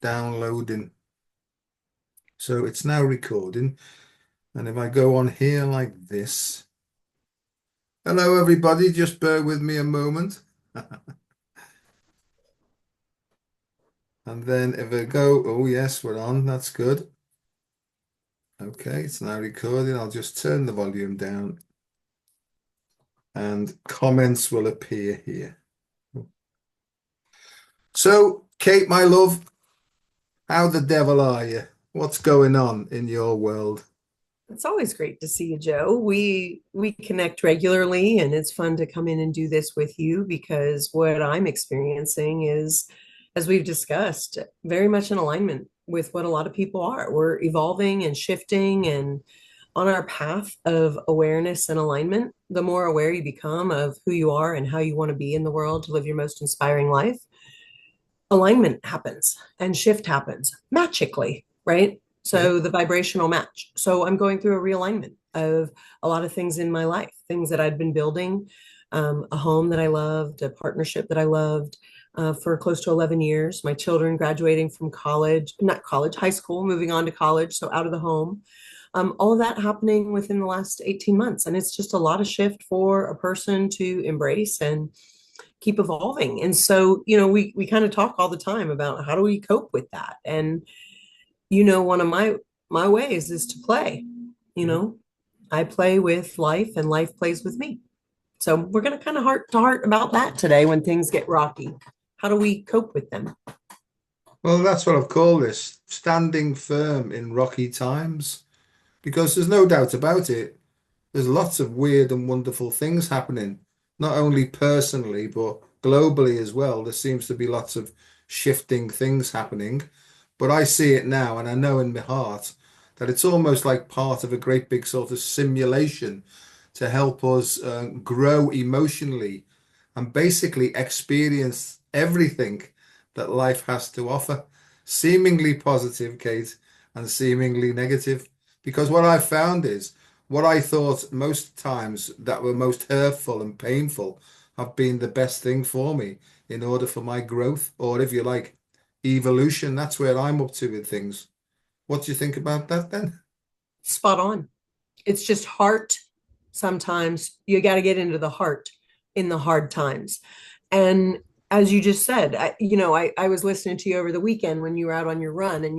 downloading. So it's now recording. And if I go on here like this, hello everybody, just bear with me a moment. And then if I go, oh yes, we're on, that's good. Okay, it's now recording. I'll just turn the volume down and comments will appear here. So, Kate, my love, how the devil are you? What's going on in your world? It's always great to see you, Joe. We connect regularly, and it's fun to come in and do this with you because what I'm experiencing is, as we've discussed, very much in alignment with what a lot of people are. We're evolving and shifting and on our path of awareness and alignment. The more aware you become of who you are and how you want to be in the world to live your most inspiring life, alignment happens and shift happens magically, right? Yeah. So the vibrational match. So I'm going through a realignment of a lot of things in my life, things that I'd been building, a home that I loved, a partnership that I loved for close to 11 years, my children graduating from college, not college, high school, moving on to college, so out of the home. All of that happening within the last 18 months. And it's just a lot of shift for a person to embrace and keep evolving. And so, we kind of talk all the time about how do we cope with that. And one of my ways is to play. You Mhm. know, I play with life and life plays with me. So we're going to kind of heart to heart about that today when things get rocky. How do we cope with them? Well, that's what I've called this, standing firm in rocky times, because there's no doubt about it. There's lots of weird and wonderful things happening, not only personally, but globally as well. There seems to be lots of shifting things happening. But I see it now, and I know in my heart that it's almost like part of a great big sort of simulation to help us grow emotionally and basically experience everything that life has to offer, seemingly positive, Kate, and seemingly negative. Because what I've found is what I thought most times that were most hurtful and painful have been the best thing for me in order for my growth, or if you like, evolution. That's where I'm up to with things. What do you think about that then? Spot on. It's just heart. Sometimes you got to get into the heart in the hard times. And as you just said, I was listening to you over the weekend when you were out on your run and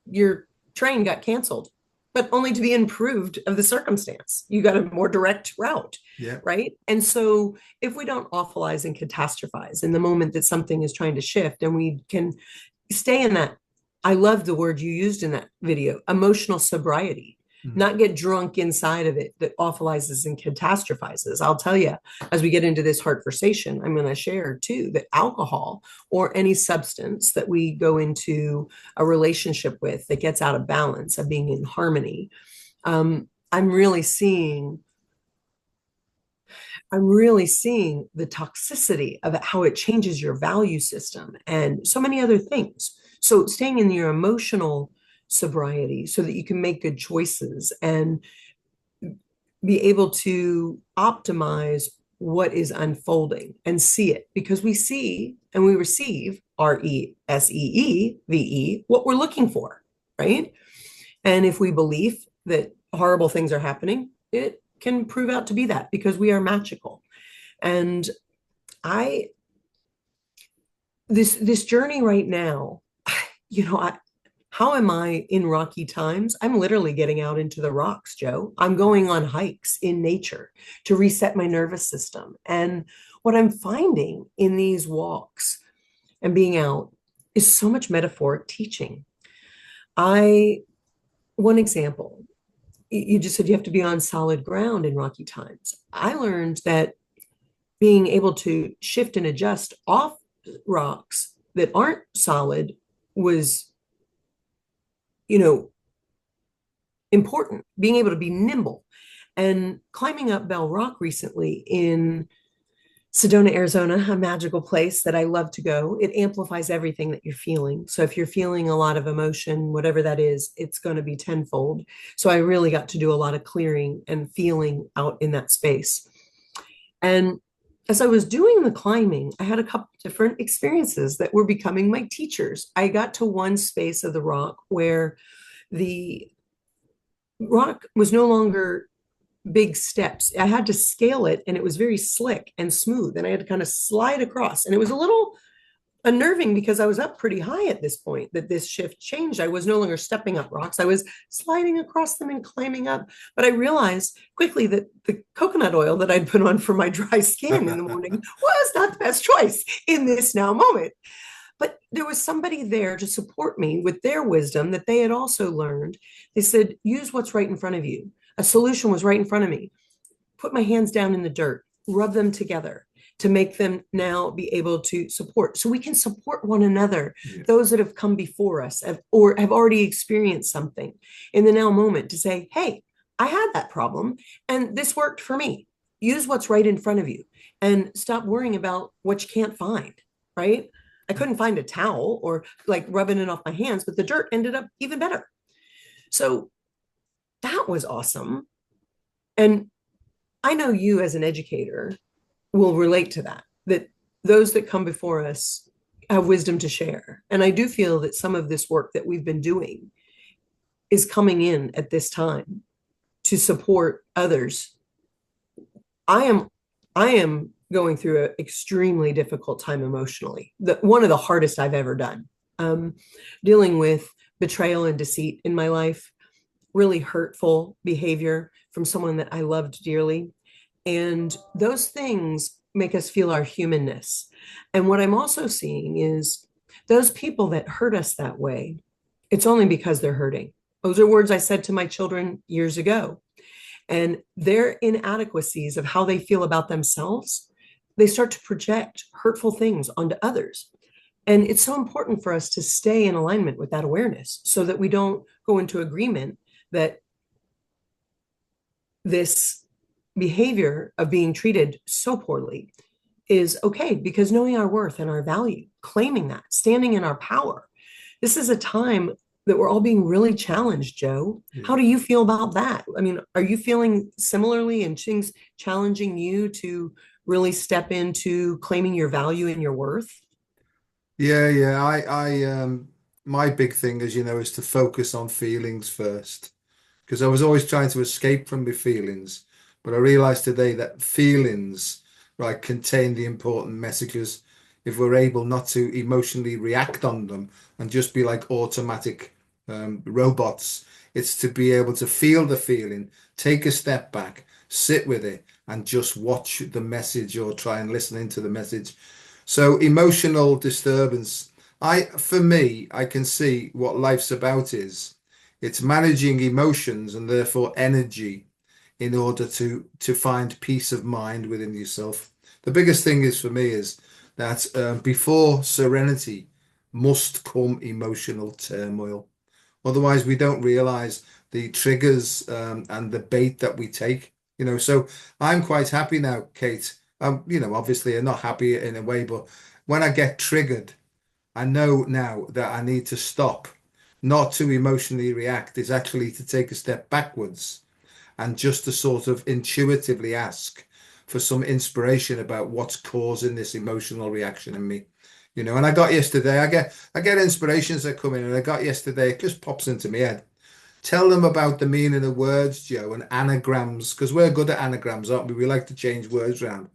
your train got canceled, but only to be improved of the circumstance. You got a more direct route, Yeah. right? And so if we don't awfulize and catastrophize in the moment that something is trying to shift and we can stay in that, I love the word you used in that video, emotional sobriety, Mm. not get drunk inside of it that awfulizes and catastrophizes. I'll tell you, as we get into this conversation, I'm going to share too that alcohol or any substance that we go into a relationship with that gets out of balance of being in harmony, I'm really seeing the toxicity of it, how it changes your value system and so many other things. So staying in your emotional sobriety so that you can make good choices and be able to optimize what is unfolding and see it because we see and we receive RESEEVE what we're looking for, right? And if we believe that horrible things are happening, it can prove out to be that because we are magical. And I this journey right now, you know, I how am I in rocky times? I'm literally getting out into the rocks, Joe. I'm going on hikes in nature to reset my nervous system. And what I'm finding in these walks and being out is so much metaphoric teaching. I One example, you just said you have to be on solid ground in rocky times. I learned that being able to shift and adjust off rocks that aren't solid was, you know, important. Being able to be nimble and climbing up Bell Rock recently in Sedona, Arizona, a magical place that I love to go. It amplifies everything that you're feeling. So if you're feeling a lot of emotion, whatever that is, it's going to be tenfold. So I really got to do a lot of clearing and feeling out in that space. And as I was doing the climbing, I had a couple different experiences that were becoming my teachers. I got to one space of the rock where the rock was no longer big steps. I had to scale it, and it was very slick and smooth, and I had to kind of slide across. And it was a little unnerving because I was up pretty high at this point that this shift changed. I was no longer stepping up rocks. I was sliding across them and climbing up. But I realized quickly that the coconut oil that I'd put on for my dry skin in the morning was not the best choice in this now moment. But there was somebody there to support me with their wisdom that they had also learned. They said, use what's right in front of you. A solution was right in front of me. Put my hands down in the dirt, rub them together to make them now be able to support. So we can support one another, Yeah. those that have come before us or have already experienced something in the now moment to say, hey, I had that problem and this worked for me. Use what's right in front of you and stop worrying about what you can't find, right? I couldn't find a towel or like rubbing it off my hands, but the dirt ended up even better. So that was awesome. And I know you as an educator will relate to that, that those that come before us have wisdom to share. And I do feel that some of this work that we've been doing is coming in at this time to support others. I am going through an extremely difficult time emotionally. One of the hardest I've ever done. Dealing with betrayal and deceit in my life, really hurtful behavior from someone that I loved dearly. And those things make us feel our humanness. And what I'm also seeing is those people that hurt us that way, it's only because they're hurting. Those are words I said to my children years ago. And their inadequacies of how they feel about themselves, they start to project hurtful things onto others. And it's so important for us to stay in alignment with that awareness so that we don't go into agreement that this behavior of being treated so poorly is okay, because knowing our worth and our value, claiming that, standing in our power. This is a time that we're all being really challenged, Joe. Yeah. How do you feel about that? I mean, are you feeling similarly and things challenging you to really step into claiming your value and your worth? Yeah. My big thing, as you know, is to focus on feelings first. Because I was always trying to escape from my feelings. But I realized today that feelings, right, contain the important messages if we're able not to emotionally react on them and just be like automatic robots. It's to be able to feel the feeling, take a step back, sit with it, and just watch the message or try and listen into the message. So emotional disturbance, for me, I can see what life's about is. It's managing emotions and therefore energy in order to find peace of mind within yourself. The biggest thing is for me is that before serenity must come emotional turmoil. Otherwise, we don't realize the triggers and the bait that we take. So I'm quite happy now, Kate. Obviously, I'm not happy in a way, but when I get triggered, I know now that I need to stop, not to emotionally react, is actually to take a step backwards and just to sort of intuitively ask for some inspiration about what's causing this emotional reaction in me. And I got yesterday, I get inspirations that come in, and I got yesterday, it just pops into my head. Tell them about the meaning of words, Joe, and anagrams, because we're good at anagrams, aren't we? We like to change words around.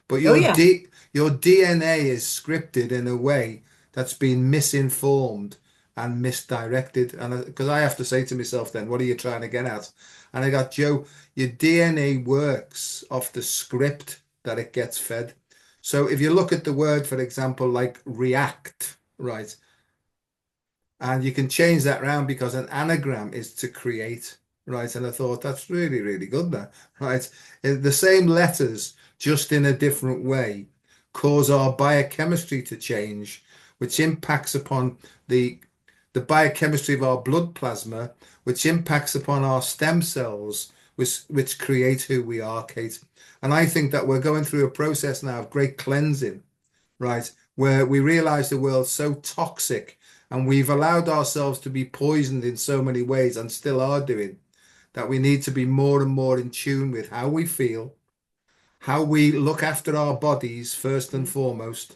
But Oh, your yeah. D your DNA is scripted in a way that's been misinformed and misdirected. And because I have to say to myself, then, what are you trying to get at? And I got, Joe, your DNA works off the script that it gets fed. So if you look at the word, for example, like react, right? And you can change that round because an anagram is to create, right? And I thought that's really, really good there, right? The same letters, just in a different way, cause our biochemistry to change, which impacts upon the biochemistry of our blood plasma, which impacts upon our stem cells, which create who we are, Kate. And I think that we're going through a process now of great cleansing, right? Where we realize the world's so toxic and we've allowed ourselves to be poisoned in so many ways and still are doing, that we need to be more and more in tune with how we feel, how we look after our bodies first and foremost.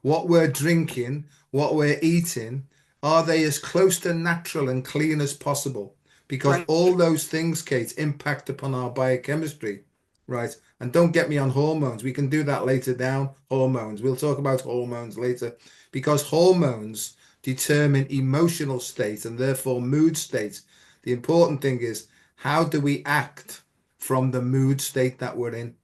What we're drinking, what we're eating, are they as close to natural and clean as possible? Because Right. all those things, Kate, impact upon our biochemistry, right? And don't get me on hormones. We can do that later down. Hormones. We'll talk about hormones later because hormones determine emotional state and therefore mood state. The important thing is how do we act from the mood state that we're in?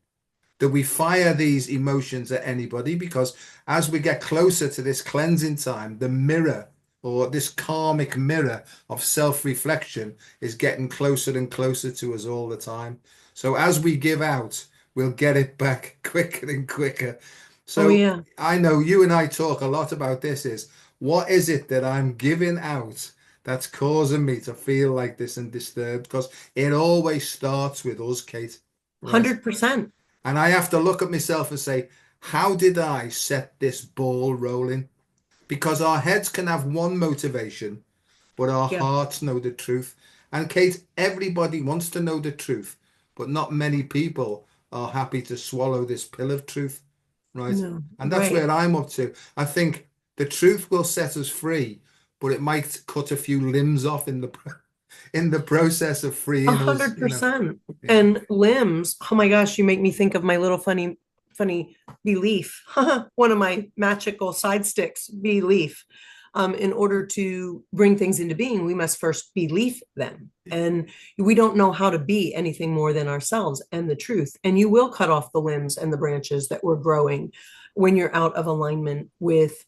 Do we fire these emotions at anybody? Because as we get closer to this cleansing time, the mirror or this karmic mirror of self-reflection is getting closer and closer to us all the time. So as we give out, we'll get it back quicker and quicker. Oh, So yeah. I know you and I talk a lot about this is what is it that I'm giving out that's causing me to feel like this and disturbed? Because it always starts with us, Kate, right? 100%. And I have to look at myself and say, how did I set this ball rolling? Because our heads can have one motivation, but our Yeah. hearts know the truth. And Kate, everybody wants to know the truth, but not many people are happy to swallow this pill of truth, right? No. And that's Right. where I'm up to. I think the truth will set us free, but it might cut a few limbs off in the process of A freeing us, hundred percent. Yeah. And limbs, oh my gosh, you make me think of my little funny belief. One of my magical side sticks, belief. In order to bring things into being, we must first believe them. And we don't know how to be anything more than ourselves and the truth. And you will cut off the limbs and the branches that were growing when you're out of alignment with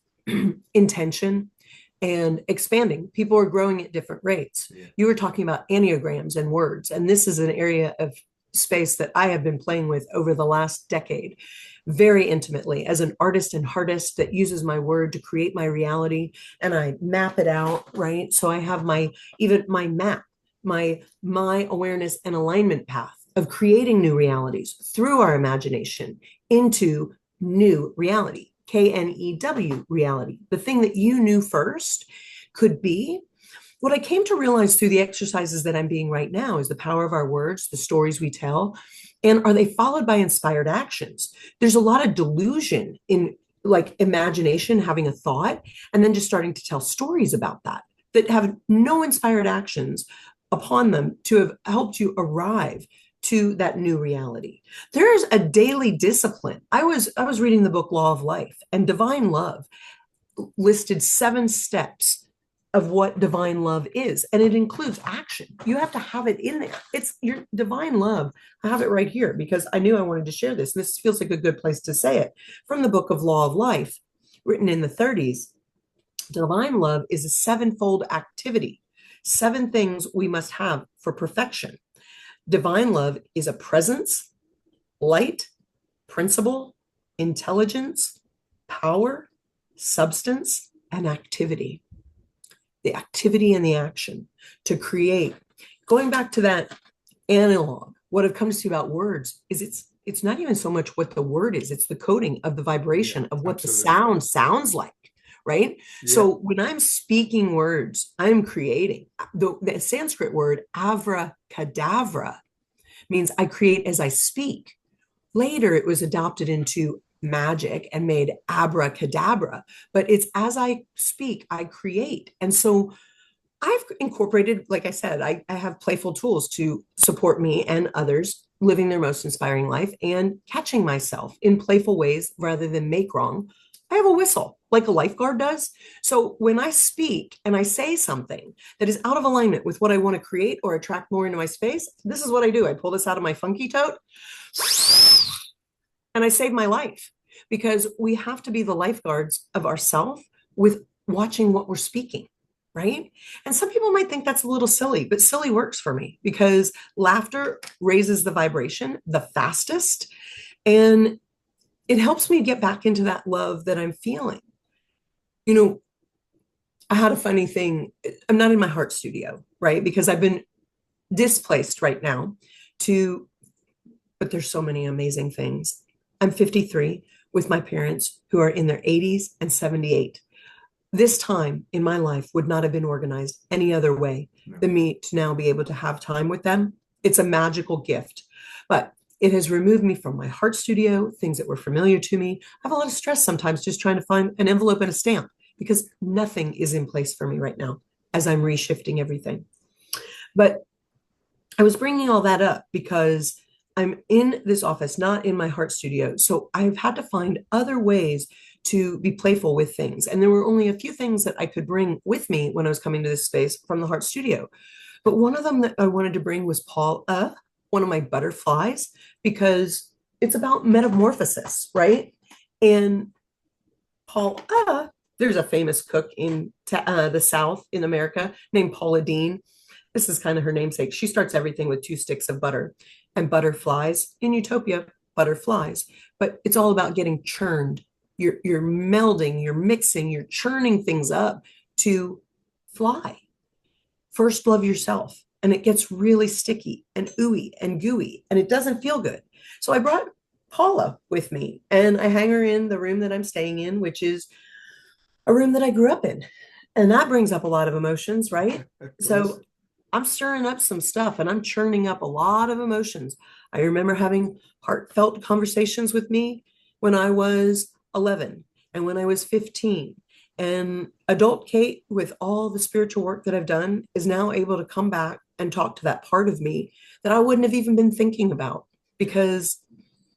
intention and expanding. People are growing at different rates. Yeah. You were talking about enneagrams and words, and this is an area of space that I have been playing with over the last decade very intimately as an artist and HeARTist that uses my word to create my reality, and I map it out, right? So I have even my map, my awareness and alignment path of creating new realities through our imagination into new reality. KNEW reality. The thing that you knew first could be. What I came to realize through the exercises that I'm being right now is the power of our words, the stories we tell, and are they followed by inspired actions? There's a lot of delusion in like imagination, having a thought, and then just starting to tell stories about that have no inspired actions upon them to have helped you arrive to that new reality. There's a daily discipline. I was reading the book Law of Life, and divine love listed 7 steps of what divine love is, and it includes action. You have to have it in there. It's your divine love. I have it right here because I knew I wanted to share this. This feels like a good place to say it. From the book of Law of Life, written in the 30s, divine love is a 7-fold activity. 7 things we must have for perfection. Divine love is a presence, light, principle, intelligence, power, substance, and activity. The activity and the action to create. Going back to that analog, what it comes to about words is it's not even so much what the word is, it's the coding of the Yeah, vibration of what the absolutely. sound sounds like, right? Yeah. So when I'm speaking words, I'm creating. The Sanskrit word abracadabra means I create as I speak. Later, it was adopted into magic and made abracadabra, but it's as I speak, I create. And so I've incorporated, like I said, I have playful tools to support me and others living their most inspiring life and catching myself in playful ways rather than make wrong. I have a whistle like a lifeguard does. So when I speak and I say something that is out of alignment with what I want to create or attract more into my space, this is what I do. I pull this out of my funky tote and I save my life because we have to be the lifeguards of ourself with watching what we're speaking, right? And some people might think that's a little silly, but silly works for me because laughter raises the vibration the fastest and it helps me get back into that love that I'm feeling. You know, I had a funny thing. I'm not in my heart studio, right? Because I've been displaced right now to, but there's so many amazing things. I'm 53 with my parents who are in their 80s and 78. This time in my life would not have been organized any other way No. than me to now be able to have time with them. It's a magical gift. But It has removed me from my heart studio, things that were familiar to me. I have a lot of stress sometimes just trying to find an envelope and a stamp because nothing is in place for me right now as I'm reshifting everything. But I was bringing all that up because I'm in this office, not in my heart studio. So I've had to find other ways to be playful with things. And there were only a few things that I could bring with me when I was coming to this space from the heart studio. But one of them that I wanted to bring was Paula, one of my butterflies, because it's about metamorphosis, right? And Paula, there's a famous cook in the South in America named Paula Deen. This is kind of her namesake. She starts everything with 2 sticks of butter and butterflies. In Utopia, butterflies. But it's all about getting churned. You're melding, you're mixing, you're churning things up to fly. First, love yourself. And it gets really sticky and ooey and gooey, and it doesn't feel good. So I brought Paula with me, and I hang her in the room that I'm staying in, which is a room that I grew up in. And that brings up a lot of emotions, right? Of course. So I'm stirring up some stuff and I'm churning up a lot of emotions. I remember having heartfelt conversations with me when I was 11 and when I was 15. And adult Kate, with all the spiritual work that I've done, is now able to come back and talk to that part of me that I wouldn't have even been thinking about because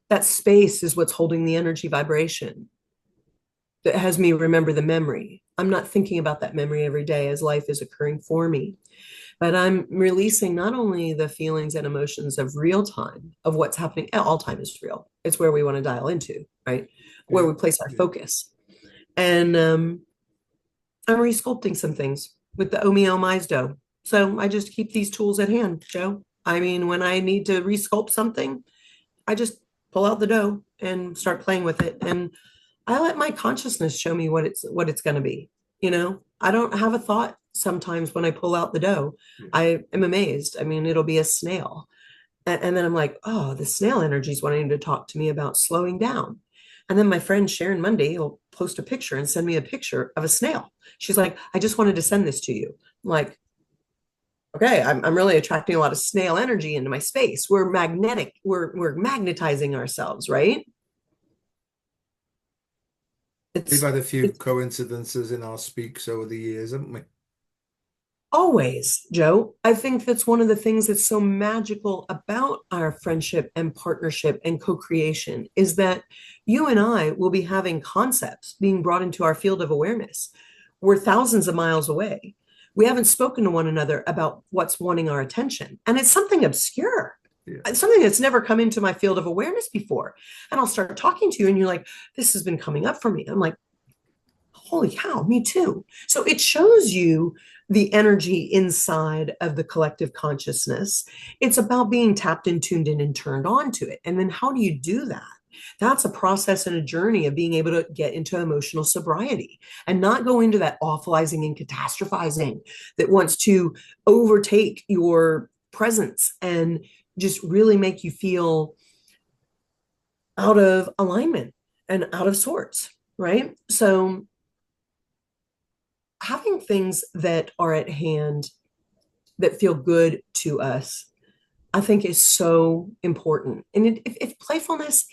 that space is what's holding the energy vibration that has me remember the memory. I'm not thinking about that memory every day as life is occurring for me, but I'm releasing not only the feelings and emotions of real time, of what's happening. All time is real. It's where we want to dial into, right? Where Yeah. we place our Yeah. focus. And I'm resculpting some things with the Omi Omai's dough. So I just keep these tools at hand, Joe. I mean, when I need to resculpt something, I just pull out the dough and start playing with it. And I let my consciousness show me what it's going to be. You know, I don't have a thought sometimes when I pull out the dough. Yeah. I am amazed. I mean, it'll be a snail. And then I'm like, oh, the snail energy is wanting to talk to me about slowing down. And then my friend Sharon Monday will post a picture and send me a picture of a snail. She's like, I just wanted to send this to you. I'm like, okay, I'm really attracting a lot of snail energy into my space. We're magnetic, we're magnetizing ourselves, right? We've It's had a few it's coincidences in our speaks over the years, haven't we? always, Joe. I think that's one of the things that's so magical about our friendship and partnership and co-creation is that you and I will be having concepts being brought into our field of awareness. We're thousands of miles away. We haven't spoken to one another about what's wanting our attention. And it's something obscure. Yeah. It's something that's never come into my field of awareness before. And I'll start talking to you, and you're like, this has been coming up for me. I'm like, holy cow, me too. So it shows you the energy inside of the collective consciousness. It's about being tapped and tuned in and turned on to it. And then how do you do that? That's a process and a journey of being able to get into emotional sobriety and not go into that awfulizing and catastrophizing that wants to overtake your presence and just really make you feel out of alignment and out of sorts, right? So having things that are at hand that feel good to us, I think is so important. And if playfulness,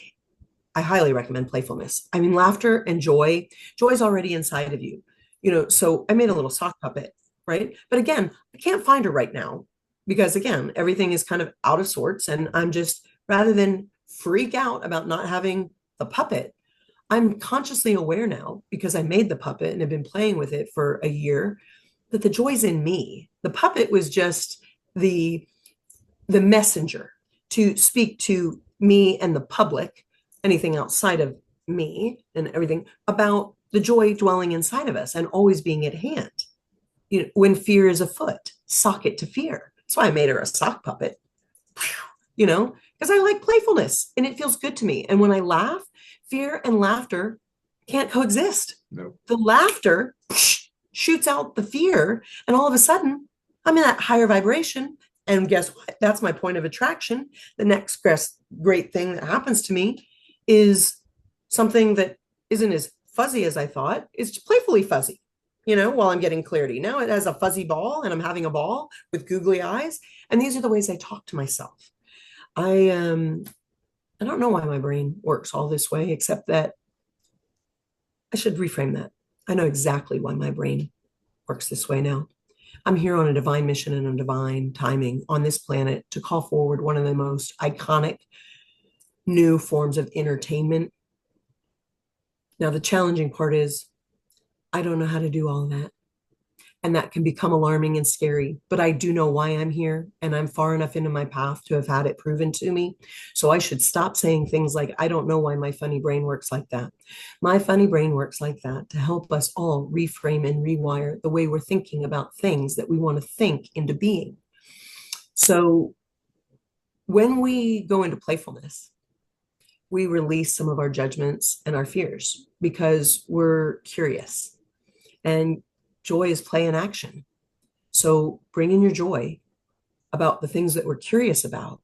I highly recommend playfulness. I mean, laughter and joy is already inside of you. You know, so I made a little sock puppet, right? But again, I can't find her right now because again, everything is kind of out of sorts. And I'm just, rather than freak out about not having the puppet, I'm consciously aware now because I made the puppet and have been playing with it for a year that the joy's in me. The puppet was just the messenger to speak to me and the public, anything outside of me and everything about the joy dwelling inside of us and always being at hand. You know, when fear is afoot, sock it to fear. That's why I made her a sock puppet. You know, because I like playfulness and it feels good to me. And when I laugh, fear and laughter can't coexist. No. The laughter shoots out the fear, and all of a sudden, I'm in that higher vibration. And guess what? That's my point of attraction. The next great thing that happens to me is something that isn't as fuzzy as I thought. It's playfully fuzzy, you know, while I'm getting clarity. Now it has a fuzzy ball, and I'm having a ball with googly eyes. And these are the ways I talk to myself. I I don't know why my brain works all this way, except that I should reframe that. I know exactly why my brain works this way now. I'm here on a divine mission and a divine timing on this planet to call forward one of the most iconic new forms of entertainment. Now, the challenging part is I don't know how to do all of that. And that can become alarming and scary. But I do know why I'm here, and I'm far enough into my path to have had it proven to me. So I should stop saying things like, I don't know why my funny brain works like that. My funny brain works like that to help us all reframe and rewire the way we're thinking about things that we want to think into being. So when we go into playfulness, we release some of our judgments and our fears because we're curious. And joy is play in action. So bring in your joy about the things that we're curious about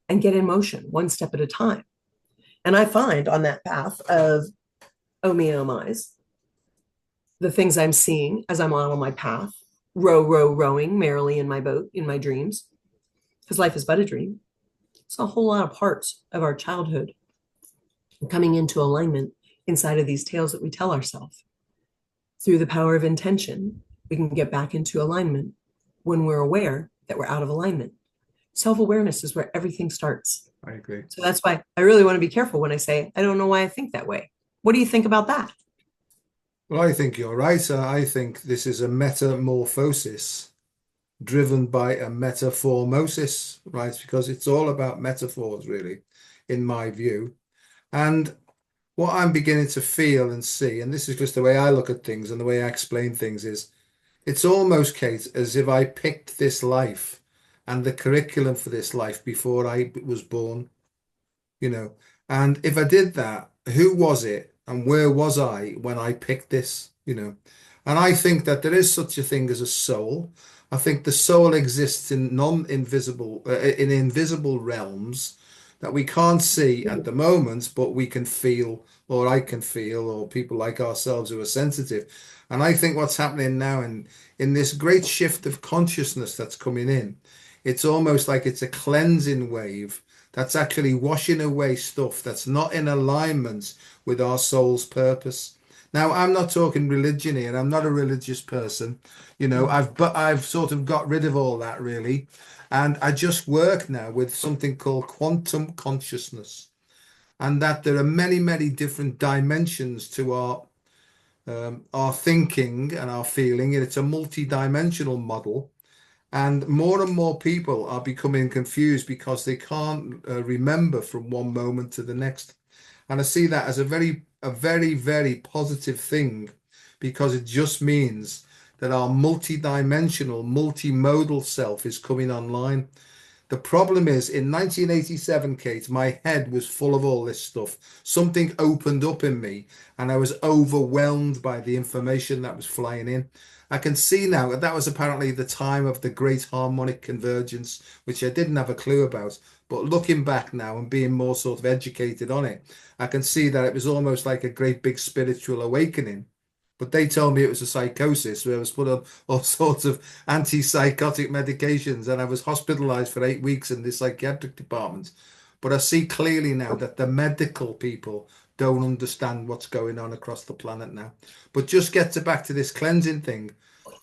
and get in motion one step at a time. And I find on that path of oh me, oh my's, the things I'm seeing as I'm on my path, rowing merrily in my boat, in my dreams, because life is but a dream. It's a whole lot of parts of our childhood coming into alignment inside of these tales that we tell ourselves. Through the power of intention, we can get back into alignment when we're aware that we're out of alignment. Self-awareness is where everything starts. I agree. So that's why I really want to be careful when I say, I don't know why I think that way. What do you think about that? Well, I think you're right. I think this is a metamorphosis driven by a metaphormosis, right? Because it's all about metaphors, really, in my view. And what I'm beginning to feel and see, and this is just the way I look at things and the way I explain things, is it's almost, Kate, as if I picked this life and the curriculum for this life before I was born, you know. And if I did that, who was it and where was I when I picked this, you know? And I think that there is such a thing as a soul. I think the soul exists in non-invisible, in invisible realms that we can't see at the moment, but we can feel, or I can feel, or people like ourselves who are sensitive. And I think what's happening now in this great shift of consciousness that's coming in, it's almost like it's a cleansing wave that's actually washing away stuff that's not in alignment with our soul's purpose. Now, I'm not talking religion here. I'm not a religious person. You know, Mm. I've sort of got rid of all that really. And I just work now with something called quantum consciousness. And that there are many, many different dimensions to our thinking and our feeling. And it's a multi-dimensional model. And more people are becoming confused because they can't remember from one moment to the next. And I see that as very positive thing because it just means that our multi-dimensional, multimodal self is coming online. The problem is in 1987, Kate, my head was full of all this stuff. Something opened up in me and I was overwhelmed by the information that was flying in. I can see now that that was apparently the time of the Great Harmonic Convergence, which I didn't have a clue about. But looking back now and being more sort of educated on it, I can see that it was almost like a great big spiritual awakening. But they told me it was a psychosis where I was put on all sorts of antipsychotic medications and I was hospitalized for 8 weeks in the psychiatric department. But I see clearly now that the medical people don't understand what's going on across the planet now. But just get to back to this cleansing thing.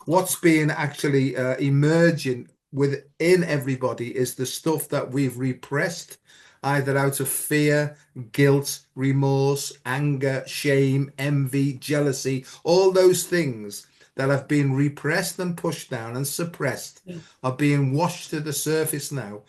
What's being actually emerging within everybody is the stuff that we've repressed, either out of fear, guilt, remorse, anger, shame, envy, jealousy, all those things that have been repressed and pushed down and suppressed Yeah. are being washed to the surface now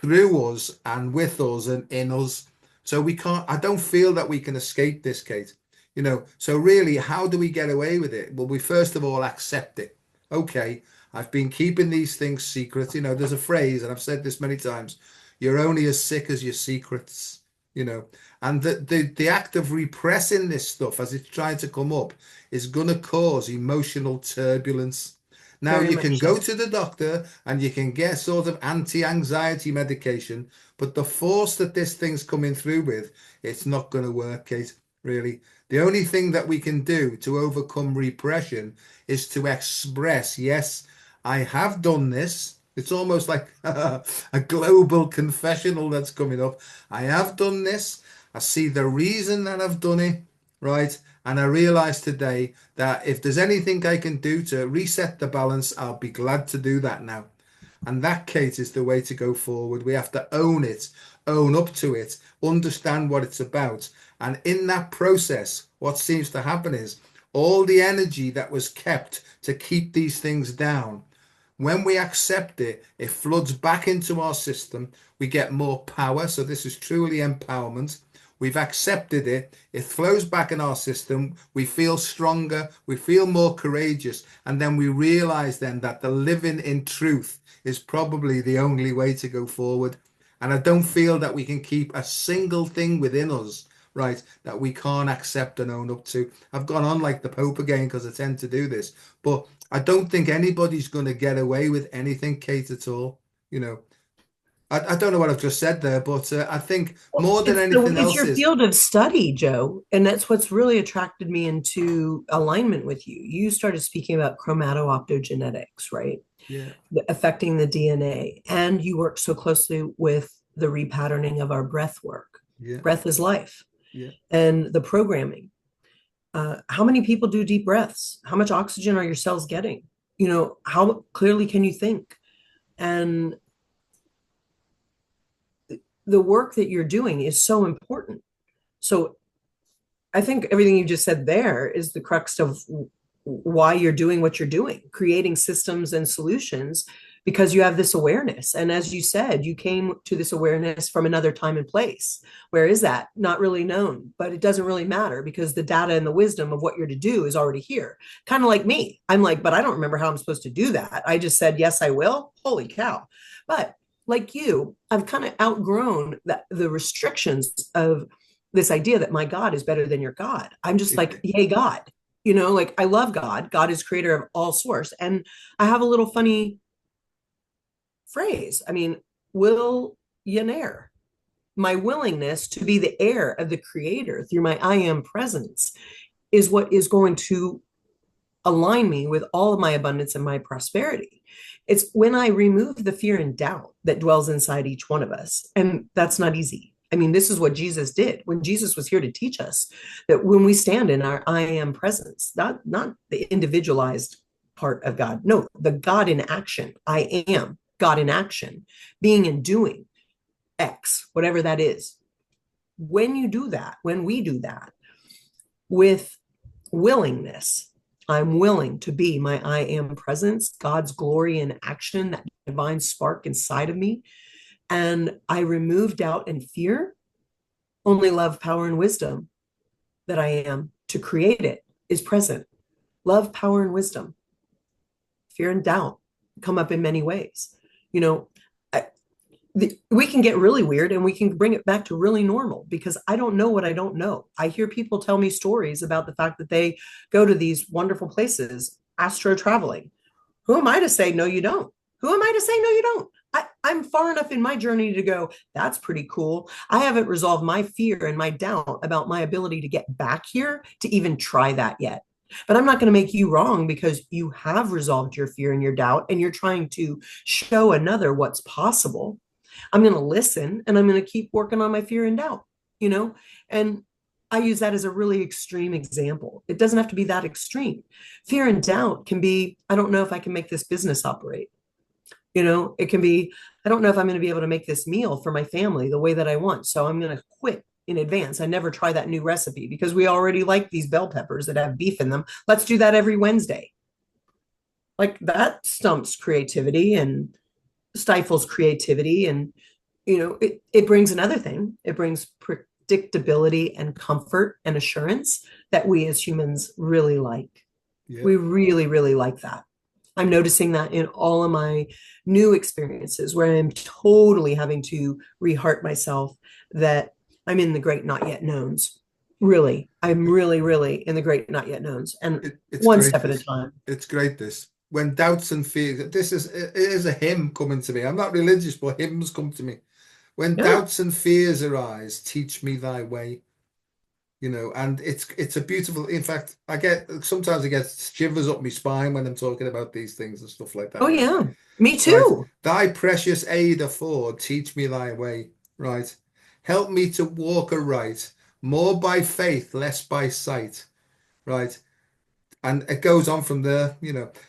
through us and with us and in us. So we can't, I don't feel that we can escape this, Kate. You know, so really, how do we get away with it? Well, we first of all accept it. Okay, I've been keeping these things secret. You know, there's a phrase, and I've said this many times, you're only as sick as your secrets, you know. And the act of repressing this stuff as it's trying to come up is going to cause emotional turbulence. Now, Very you much can go so. to the doctor and you can get sort of anti-anxiety medication, but the force that this thing's coming through with, it's not going to work, Kate, really. The only thing that we can do to overcome repression is to express, yes, I have done this, It's almost like a global confessional that's coming up. I have done this. I see the reason that I've done it, right? And I realize today that if there's anything I can do to reset the balance, I'll be glad to do that now. And that, Kate, is the way to go forward. We have to own it, own up to it, understand what it's about. And in that process, what seems to happen is all the energy that was kept to keep these things down, when we accept it, it floods back into our system. We get more power. So this is truly empowerment. We've accepted it. It flows back in our system. We feel stronger. We feel more courageous. And then we realize then that the living in truth is probably the only way to go forward. And I don't feel that we can keep a single thing within us, right, that we can't accept and own up to. I've gone on like the Pope again because I tend to do this, but I don't think anybody's going to get away with anything, Kate, at all. You know, I don't know what I've just said there, but I think Well, more than anything it's else your is, field of study, Joe, and that's what's really attracted me into alignment with you. You started speaking about chromatooptogenetics, right? yeah, Affecting the DNA, and you work so closely with the repatterning of our breath work. yeah, Breath is life, yeah, and the programming. How many people do deep breaths? How much oxygen are your cells getting? How clearly can you think? And the work that you're doing is so important. So I think everything you just said there is the crux of why you're doing what you're doing, creating systems and solutions because you have this awareness. And as you said, you came to this awareness from another time and place. Where is that? Not really known, but it doesn't really matter because the data and the wisdom of what you're to do is already here. Kind of like me. I'm like, but I don't remember how I'm supposed to do that. I just said, yes, I will. Holy cow. But like you, I've kind of outgrown the restrictions of this idea that my God is better than your God. I'm just like, yay, God. Like I love God. God is creator of all source. And I have a little funny phrase. I mean, will yenair, my willingness to be the heir of the creator through my I am presence is what is going to align me with all of my abundance and my prosperity. It's when I remove the fear and doubt that dwells inside each one of us. And that's not easy. I mean, this is what Jesus did when Jesus was here to teach us that when we stand in our I am presence, not the individualized part of God, no, the God in action. I am God in action, being and doing X, whatever that is. When you do that, when we do that with willingness, I'm willing to be my I am presence, God's glory in action, that divine spark inside of me. And I remove doubt and fear, only love, power, and wisdom that I am to create it is present. Love, power, and wisdom. Fear and doubt come up in many ways. You know, we can get really weird and we can bring it back to really normal because I don't know what I don't know. I hear people tell me stories about the fact that they go to these wonderful places, astro traveling. Who am I to say, no, you don't? Who am I to say, no, you don't? I'm far enough in my journey to go, that's pretty cool. I haven't resolved my fear and my doubt about my ability to get back here to even try that yet. But I'm not going to make you wrong because you have resolved your fear and your doubt and you're trying to show another what's possible. I'm going to listen and I'm going to keep working on my fear and doubt, you know? And I use that as a really extreme example. It doesn't have to be that extreme. Fear and doubt can be, I don't know if I can make this business operate. It can be, I don't know if I'm going to be able to make this meal for my family the way that I want. So I'm going to quit in advance. I never try that new recipe because we already like these bell peppers that have beef in them. Let's do that every Wednesday. Like that stumps creativity and stifles creativity. And, it brings another thing. It brings predictability and comfort and assurance that we as humans really like. yeah. We really, really like that. I'm noticing that in all of my new experiences where I'm totally having to reheart myself that I'm in the great not yet knowns. Really, I'm really, really in the great not yet knowns and It's one great step at a this. time. It's great this. When doubts and fears, it is a hymn coming to me. I'm not religious, but hymns come to me. When Yeah. doubts and fears arise, teach me thy way. and it's a beautiful. In fact, sometimes I get shivers up my spine when I'm talking about these things and stuff like Oh, that, right? yeah. Me Right. too. Thy precious aid afford, teach me thy way, right? Help me to walk aright, more by faith, less by sight, right? And it goes on from there.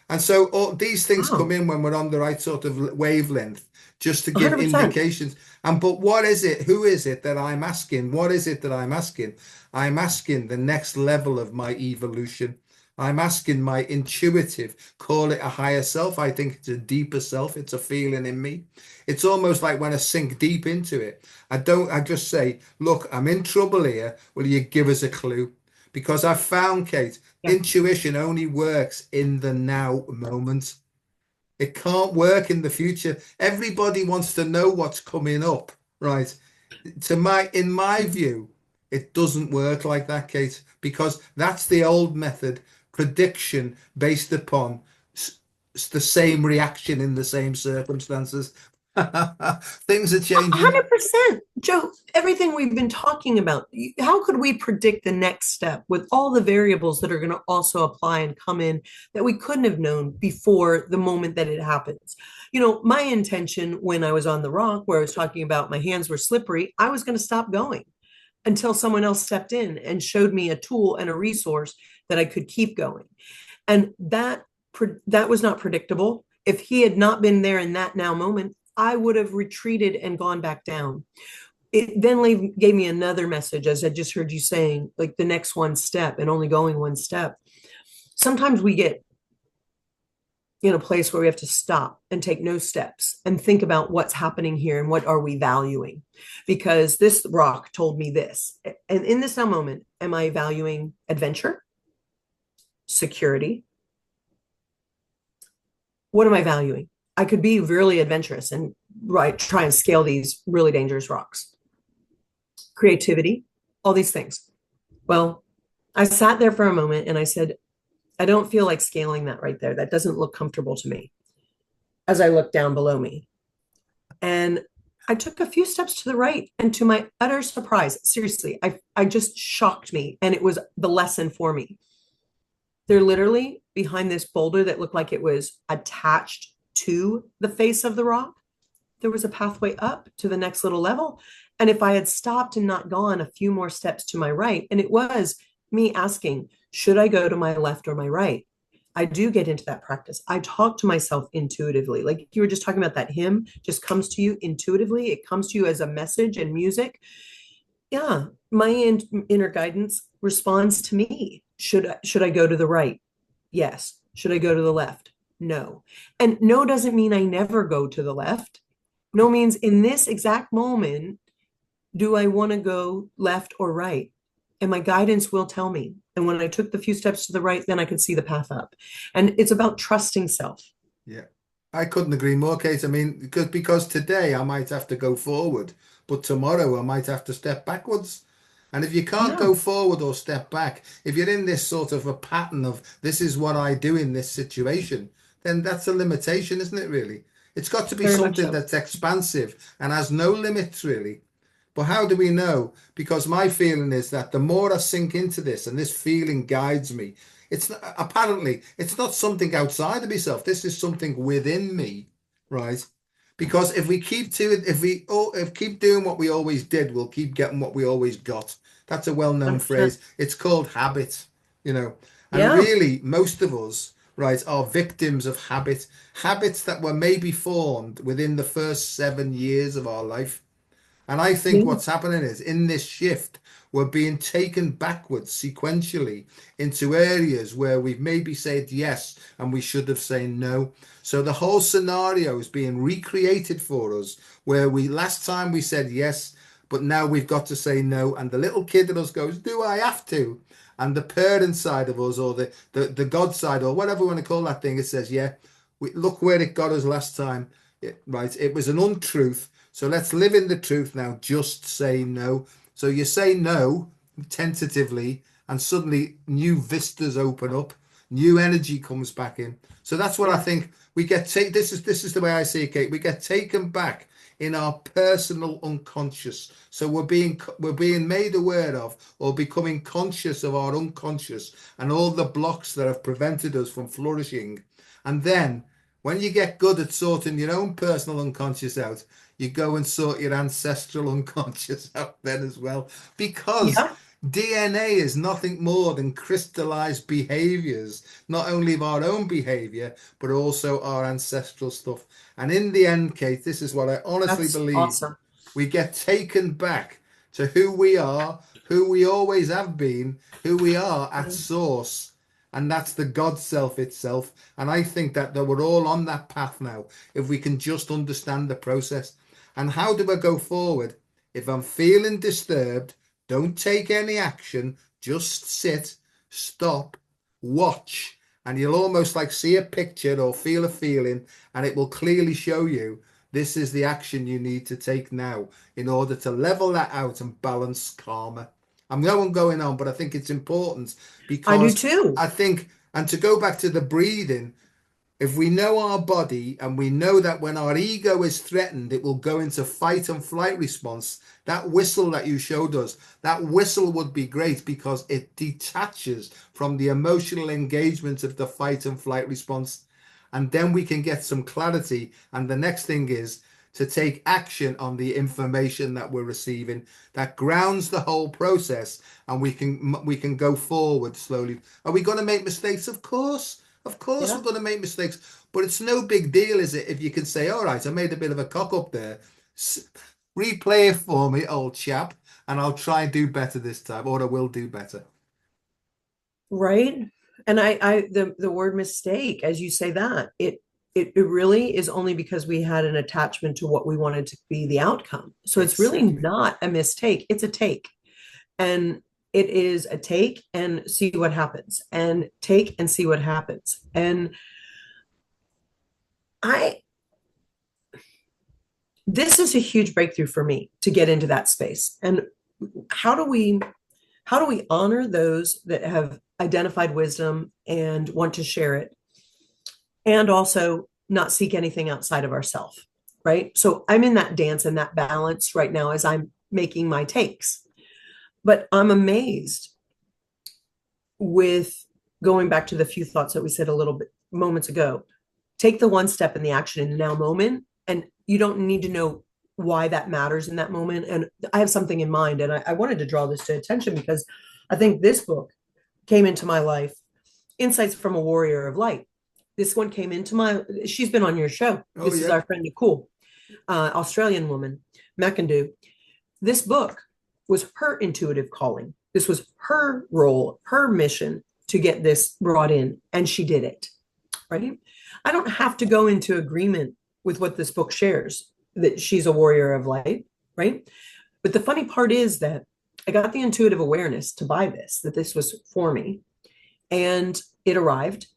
And so all these things come Wow. in when we're on the right sort of wavelength, just to give 100%. indications. But what is it? Who is it that I'm asking? What is it that I'm asking? I'm asking the next level of my evolution. I'm asking my intuitive, call it a higher self. I think it's a deeper self. It's a feeling in me. It's almost like when I sink deep into it. I just say, look, I'm in trouble here. Will you give us a clue? Because I've found, Kate, Yeah. intuition only works in the now moment. It can't work in the future. Everybody wants to know what's coming up, right? In my view, it doesn't work like that, Kate, because that's the old method, prediction based upon the same reaction in the same circumstances. Things are changing. 100%. Joe, everything we've been talking about, how could we predict the next step with all the variables that are going to also apply and come in that we couldn't have known before the moment that it happens? My intention when I was on the rock, where I was talking about my hands were slippery, I was going to stop going until someone else stepped in and showed me a tool and a resource that I could keep going. And that was not predictable. If he had not been there in that now moment, I would have retreated and gone back down. It then gave me another message, as I just heard you saying, like the next one step and only going one step. Sometimes we get in a place where we have to stop and take no steps and think about what's happening here and what are we valuing, because this rock told me this. And in this now moment, am I valuing adventure, security? What am I valuing? I could be really adventurous and try and scale these really dangerous rocks. Creativity, all these things. Well, I sat there for a moment and I said, I don't feel like scaling that right there. That doesn't look comfortable to me as I looked down below me. And I took a few steps to the right, and to my utter surprise, seriously, I just shocked me. And it was the lesson for me. They're literally behind this boulder that looked like it was attached to the face of the rock. There was a pathway up to the next little level. And if I had stopped and not gone a few more steps to my right, and it was me asking, should I go to my left or my right? I do get into that practice. I talk to myself intuitively. Like you were just talking about, that hymn just comes to you intuitively. It comes to you as a message and music. Yeah, my inner guidance responds to me. Should I go to the right? Yes. Should I go to the left? No. And no doesn't mean I never go to the left. No means in this exact moment, do I want to go left or right? And my guidance will tell me. And when I took the few steps to the right, then I could see the path up. And it's about trusting self. Yeah, I couldn't agree more, Kate. I mean, because today I might have to go forward, but tomorrow I might have to step backwards. And if you can't Yeah, go forward or step back, if you're in this sort of a pattern of this is what I do in this situation, then that's a limitation, isn't it, really? It's got to be very much something so. that's expansive and has no limits, really. But how do we know? Because my feeling is that the more I sink into this and this feeling guides me, apparently it's not something outside of myself. This is something within me, right? Because if we keep to it, if keep doing what we always did, we'll keep getting what we always got. That's a well-known 100%. phrase. It's called habit, you know. And Yeah. really, most of us, right, are victims of habits that were maybe formed within the first 7 years of our life. And I think Yeah. what's happening is in this shift, we're being taken backwards sequentially into areas where we've maybe said yes and we should have said no. So the whole scenario is being recreated for us, where we last time we said yes, but now we've got to say no. And the little kid in us goes, do I have to? And the parent side of us, or the God side, or whatever we want to call that thing, it says, yeah, look where it got us last time. Right? It was an untruth. So let's live in the truth now. Just say no. So you say no tentatively, and suddenly new vistas open up. new energy comes back in. So that's what I Yeah. think we get take this is the way I see it, Kate. We get taken back in our personal unconscious. So we're being made aware of or becoming conscious of our unconscious and all the blocks that have prevented us from flourishing. And then when you get good at sorting your own personal unconscious out, you go and sort your ancestral unconscious out then as well. Because Yeah. DNA is nothing more than crystallized behaviors, not only of our own behavior, but also our ancestral stuff. And in the end, Kate, this is what I honestly That's believe. awesome. We get taken back to who we are, who we always have been, who we are at source. And that's the God self itself. And I think that we're all on that path now, if we can just understand the process. And how do I go forward? If I'm feeling disturbed, don't take any action, just sit, stop, watch, and you'll almost like see a picture or feel a feeling, and it will clearly show you this is the action you need to take now in order to level that out and balance karma. I know I'm going on, but I think it's important I do because too. I think, and to go back to the breathing, if we know our body and we know that when our ego is threatened, it will go into fight and flight response. That whistle that you showed us, that whistle would be great because it detaches from the emotional engagement of the fight and flight response. And then we can get some clarity. And the next thing is to take action on the information that we're receiving that grounds the whole process, and we can go forward slowly. Are we going to make mistakes? Of course, we're Yeah. going to make mistakes, but it's no big deal, is it? If you can say, all right, I made a bit of a cock up there. Replay it for me, old chap, and I'll try and do better this time, or I will do better. Right. And the word mistake, as you say that, it really is only because we had an attachment to what we wanted to be the outcome. So it's really Exactly. not a mistake, it's a take. And it is a take and see what happens, and take and see what happens. And I, this is a huge breakthrough for me to get into that space. And how do we, how do we honor those that have identified wisdom and want to share it, and also not seek anything outside of ourselves, right? So I'm in that dance and that balance right now as I'm making my takes. But I'm amazed with, going back to the few thoughts that we said a little bit moments ago. Take the one step in the action in the now moment, and you don't need to know why that matters in that moment. And I have something in mind, and I wanted to draw this to attention because I think this book came into my life, Insights from a Warrior of Light. This one came into my, she's been on your show. Oh, This is yeah. our friend Nicole, Australian woman, McIndoe. This book was her intuitive calling. This was her role, her mission to get this brought in, and she did it, right? I don't have to go into agreement with what this book shares, that she's a warrior of light, right? But the funny part is that I got the intuitive awareness to buy this, that this was for me, and it arrived.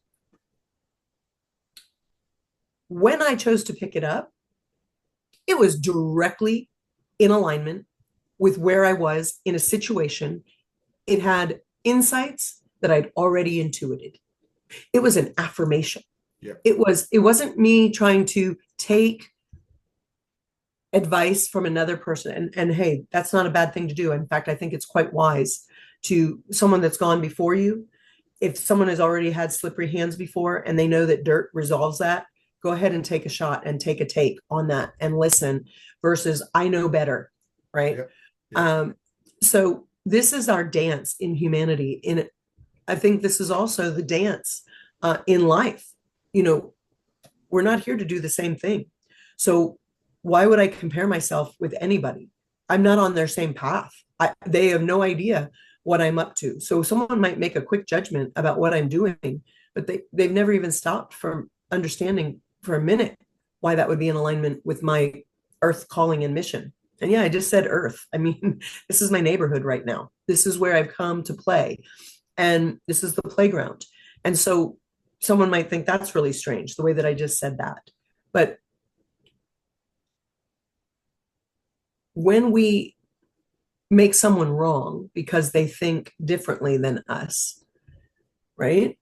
When I chose to pick it up, it was directly in alignment with where I was in a situation. It had insights that I'd already intuited. It was an affirmation. Yeah. It wasn't me trying to take advice from another person. And hey, that's not a bad thing to do. In fact, I think it's quite wise to someone that's gone before you. If someone has already had slippery hands before and they know that dirt resolves that, go ahead and take a shot and take a take on that and listen, versus I know better, right? Yeah. Yeah. Um, so this is our dance in humanity. In, I think this is also the dance in life. You know, we're not here to do the same thing. So why would I compare myself with anybody? I'm not on their same path. They have no idea what I'm up to. So someone might make a quick judgment about what I'm doing, but they've never even stopped from understanding for a minute why that would be in alignment with my earth calling and mission. And yeah, I just said earth. I mean, this is my neighborhood right now. This is where I've come to play. And this is the playground. And so someone might think that's really strange, the way that I just said that. But when we make someone wrong because they think differently than us, right?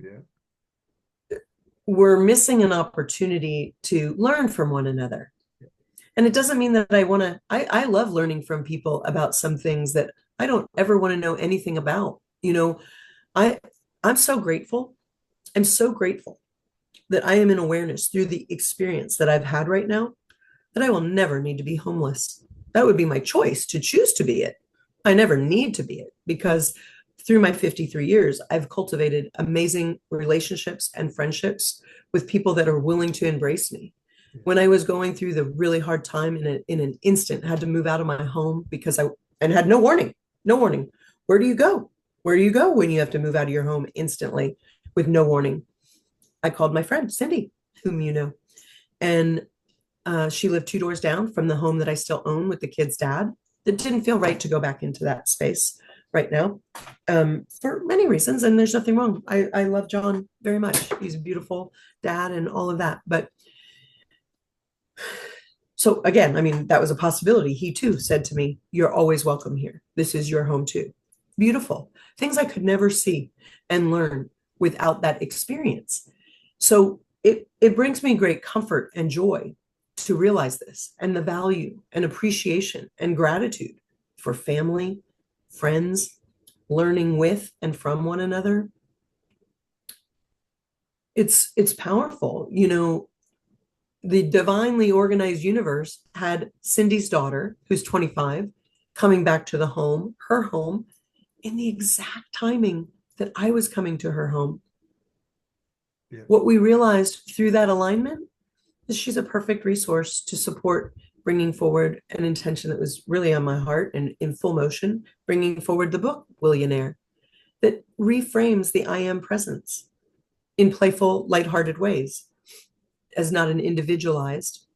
Yeah. We're missing an opportunity to learn from one another. And it doesn't mean that I love learning from people about some things that I don't ever want to know anything about. I, I'm so grateful. I'm so grateful that I am in awareness through the experience that I've had right now that I will never need to be homeless. That would be my choice to choose to be it. I never need to be it because through my 53 years, I've cultivated amazing relationships and friendships with people that are willing to embrace me. When I was going through the really hard time in an instant, had to move out of my home because and had no warning, no warning. Where do you go? Where do you go when you have to move out of your home instantly with no warning? I called my friend Cindy, whom you know, and she lived two doors down from the home that I still own with the kid's dad. It didn't feel right to go back into that space right now for many reasons. And there's nothing wrong. I love John very much. He's a beautiful dad and all of that. But so again, I mean, that was a possibility. He too said to me, "You're always welcome here. This is your home too." Beautiful. Things I could never see and learn without that experience. So it brings me great comfort and joy to realize this and the value and appreciation and gratitude for family, friends, learning with and from one another. It's powerful. The divinely organized universe had Cindy's daughter, who's 25, coming back to the home, her home, in the exact timing that I was coming to her home. Yeah. What we realized through that alignment is she's a perfect resource to support bringing forward an intention that was really on my heart and in full motion, bringing forward the book, Willionaire, that reframes the I am presence in playful, lighthearted ways as not an individualized,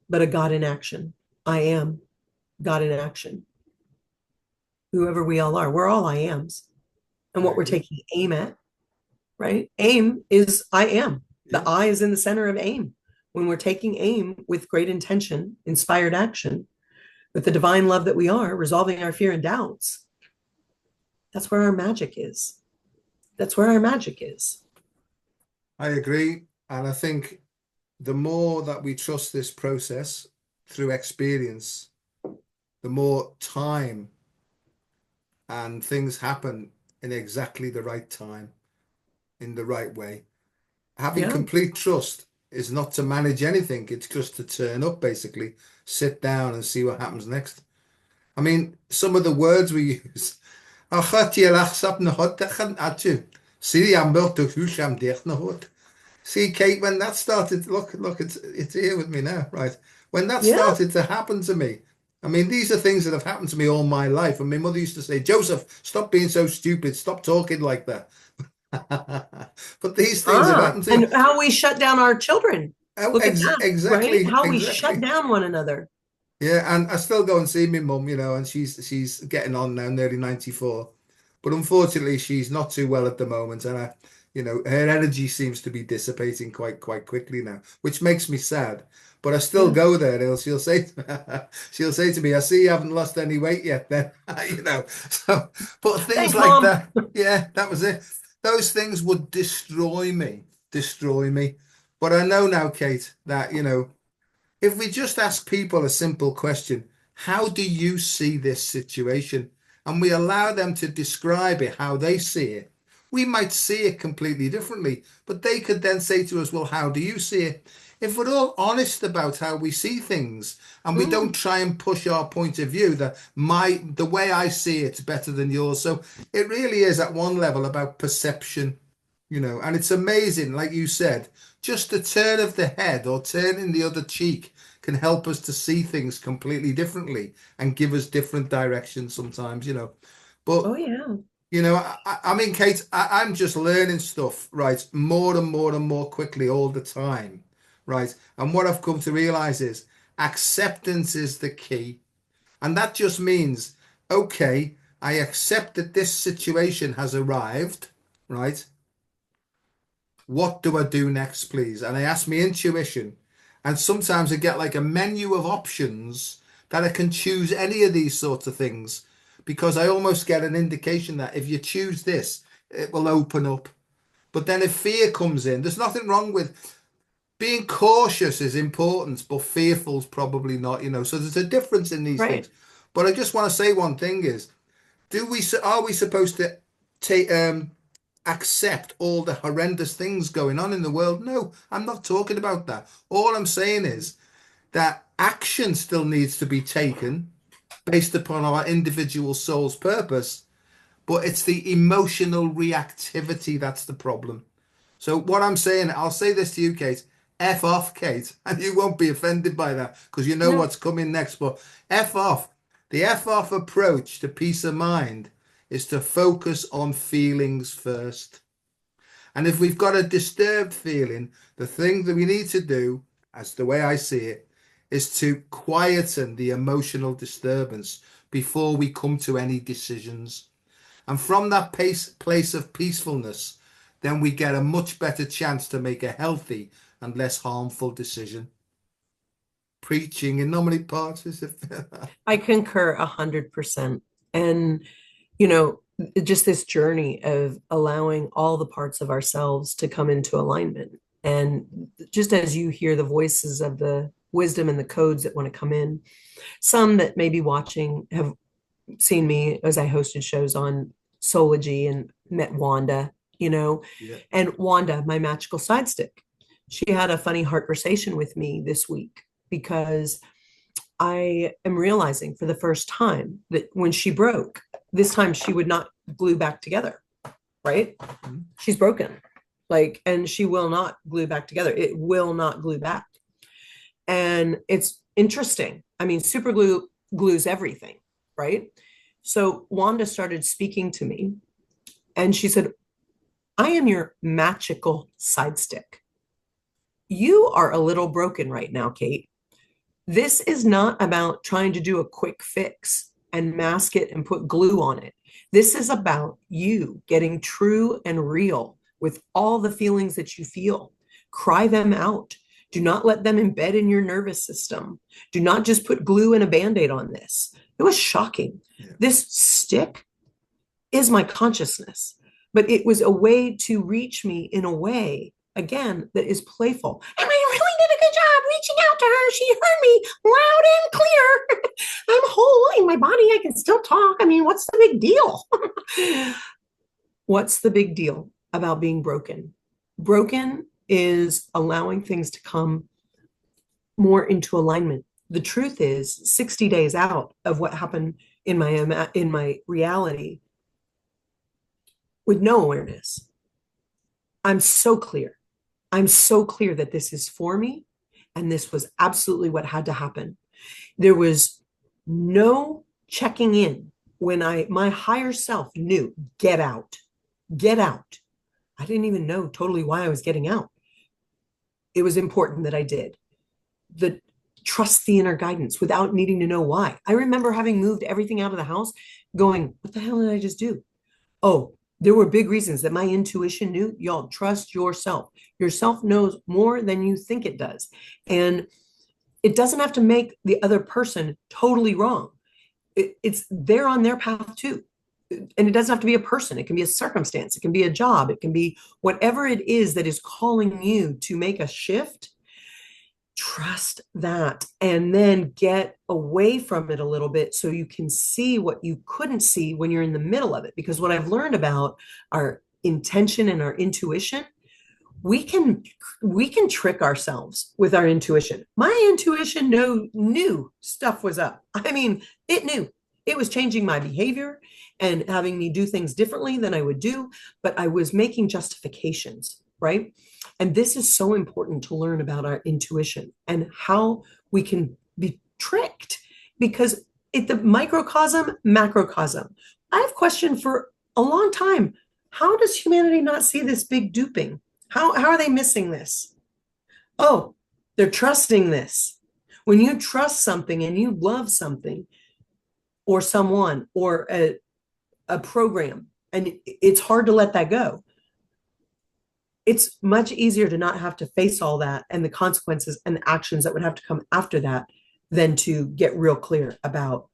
but a God in action. I am God in action. Whoever we all are, we're all I ams. And I what we're agree. taking aim at, right? Aim is I am. The Yeah. I is in the center of aim. When we're taking aim with great intention, inspired action, with the divine love that we are, resolving our fear and doubts, that's where our magic is. That's where our magic is. I agree. And I think the more that we trust this process through experience, the more time and things happen in exactly the right time, in the right way. Having Yeah. complete trust is not to manage anything, it's just to turn up, basically, sit down and see what happens next. I mean, some of the words we use. See, Kate, when that started, look, it's here with me now, right? When that Yeah. started to happen to me, I mean, these are things that have happened to me all my life. And my mother used to say, Joseph, stop being so stupid, stop talking like that. But these things have happened to me. And how we shut down our children. Oh, Look at that, right? exactly, How we shut exactly. down one another. Yeah, and I still go and see my mum, and she's getting on now, nearly 94. But unfortunately, she's not too well at the moment, and her energy seems to be dissipating quite quickly now, which makes me sad. But I still Yeah. go there, and she'll say she'll say to me, "I see you haven't lost any weight yet." Then so but things Thanks, like Mom. that, yeah, that was it. Those things would destroy me. But I know now, Kate, that if we just ask people a simple question, how do you see this situation? And we allow them to describe it how they see it. We might see it completely differently, but they could then say to us, well, how do you see it? If we're all honest about how we see things and we don't Mm. try and push our point of view that the way I see it's better than yours. So it really is at one level about perception, and it's amazing, like you said, just a turn of the head or turning the other cheek can help us to see things completely differently and give us different directions sometimes. But Oh, yeah. I mean, Kate, I'm just learning stuff, right, more and more and more quickly all the time, right? And what I've come to realize is acceptance is the key. And that just means, okay, I accept that this situation has arrived, right? What do I do next, please? And I ask my intuition. And sometimes I get like a menu of options that I can choose any of these sorts of things because I almost get an indication that if you choose this, it will open up. But then if fear comes in, there's nothing wrong with being cautious is important, but fearful's probably not, So there's a difference in these things. Right. But I just want to say one thing is, are we supposed to take accept all the horrendous things going on in the world? No, I'm not talking about that. All I'm saying is that action still needs to be taken based upon our individual soul's purpose, but it's the emotional reactivity that's the problem. So what I'm saying, I'll say this to you, Kate. F off, Kate, and you won't be offended by that because you know No, what's coming next. But F off. The F off approach to peace of mind is to focus on feelings first. And if we've got a disturbed feeling, the thing that we need to do, as the way I see it, is to quieten the emotional disturbance before we come to any decisions. And from that place of peacefulness, then we get a much better chance to make a healthy and less harmful decision. Preaching in not many parts, is it? I concur 100%. And, you know, just this journey of allowing all the parts of ourselves to come into alignment. And just as you hear the voices of the wisdom and the codes that want to come in, some that may be watching have seen me as I hosted shows on Sology and met Wanda, Yeah. and Wanda, my magical side stick. She had a funny conversation with me this week because I am realizing for the first time that when she broke, this time she would not glue back together, right? Mhm. She's broken. And she will not glue back together. It will not glue back. And it's interesting. I mean, super glue glues everything, right? So Wanda started speaking to me and she said, I am your magical side stick. You are a little broken right now, Kate. This is not about trying to do a quick fix and mask it and put glue on it. This is about you getting true and real with all the feelings that you feel. Cry them out. Do not let them embed in your nervous system. Do not just put glue and a band-aid on this. It was shocking. Yeah. This stick is my consciousness, but it was a way to reach me in a way, again, that is playful. And I really did a good job reaching out to her. She heard me loud and clear. I'm whole in my body. I can still talk. I mean, what's the big deal? What's the big deal about being broken? Broken is allowing things to come more into alignment. The truth is 60 days out of what happened in my reality with no awareness. I'm so clear. I'm so clear that this is for me and this was absolutely what had to happen. There was no checking in when my higher self knew, get out. Get out. I didn't even know totally why I was getting out. It was important that I did. The trust the inner guidance without needing to know why. I remember having moved everything out of the house going, what the hell did I just do? Oh, there were big reasons that my intuition knew. Y'all trust yourself. Yourself knows more than you think it does. And it doesn't have to make the other person totally wrong. It's they're on their path too. And it doesn't have to be a person. It can be a circumstance. It can be a job. It can be whatever it is that is calling you to make a shift. Trust that and then get away from it a little bit so you can see what you couldn't see when you're in the middle of it. Because what I've learned about our intention and our intuition, we can trick ourselves with our intuition. My intuition knew stuff was up. I mean, it knew. It was changing my behavior and having me do things differently than I would do, but I was making justifications, right? And this is so important to learn about our intuition and how we can be tricked because the microcosm, macrocosm. I've questioned for a long time, how does humanity not see this big duping? How are they missing this? Oh, they're trusting this. When you trust something and you love something or someone or a program, and it's hard to let that go, it's much easier to not have to face all that and the consequences and the actions that would have to come after that than to get real clear about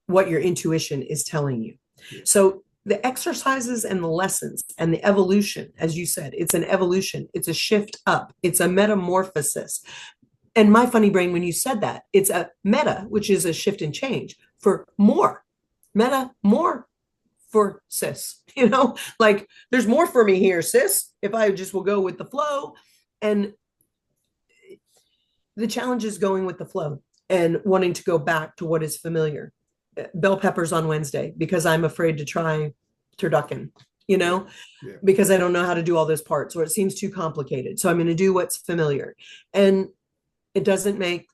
what your intuition is telling you. So the exercises and the lessons and the evolution, as you said, it's an evolution, it's a shift up, it's a metamorphosis. And my funny brain, when you said that, it's a meta, which is a shift and change for more, meta, more for sis, like there's more for me here, sis, if I just will go with the flow. And the challenge is going with the flow and wanting to go back to what is familiar. Bell peppers on Wednesday because I'm afraid to try turducken, you Yeah. know, Yeah. because I don't know how to do all those parts or it seems too complicated. So I'm going to do what's familiar. And it doesn't make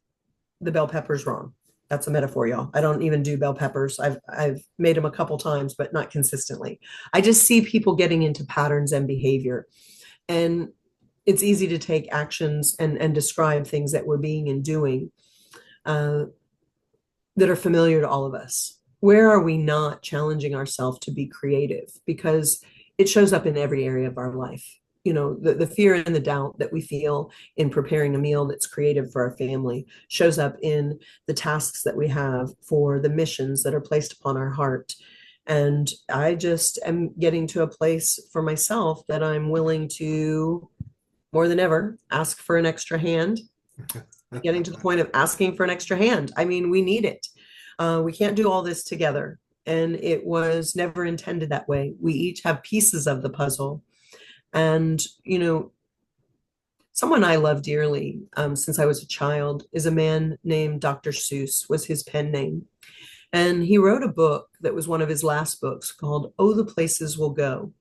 the bell peppers wrong. That's a metaphor, y'all. I don't even do bell peppers. I've made them a couple times, but not consistently. I just see people getting into patterns and behavior. And it's easy to take actions and describe things that we're being and doing uh, that are familiar to all of us. Where are we not challenging ourselves to be creative? Because it shows up in every area of our life. The fear and the doubt that we feel in preparing a meal that's creative for our family shows up in the tasks that we have for the missions that are placed upon our heart. And I just am getting to a place for myself that I'm willing to, more than ever, ask for an extra hand, getting to the point of asking for an extra hand. I mean, we need it. We can't do all this together. And it was never intended that way. We each have pieces of the puzzle. And, someone I love dearly since I was a child is a man named Dr. Seuss, was his pen name. And he wrote a book that was one of his last books called Oh, the Places We'll Go.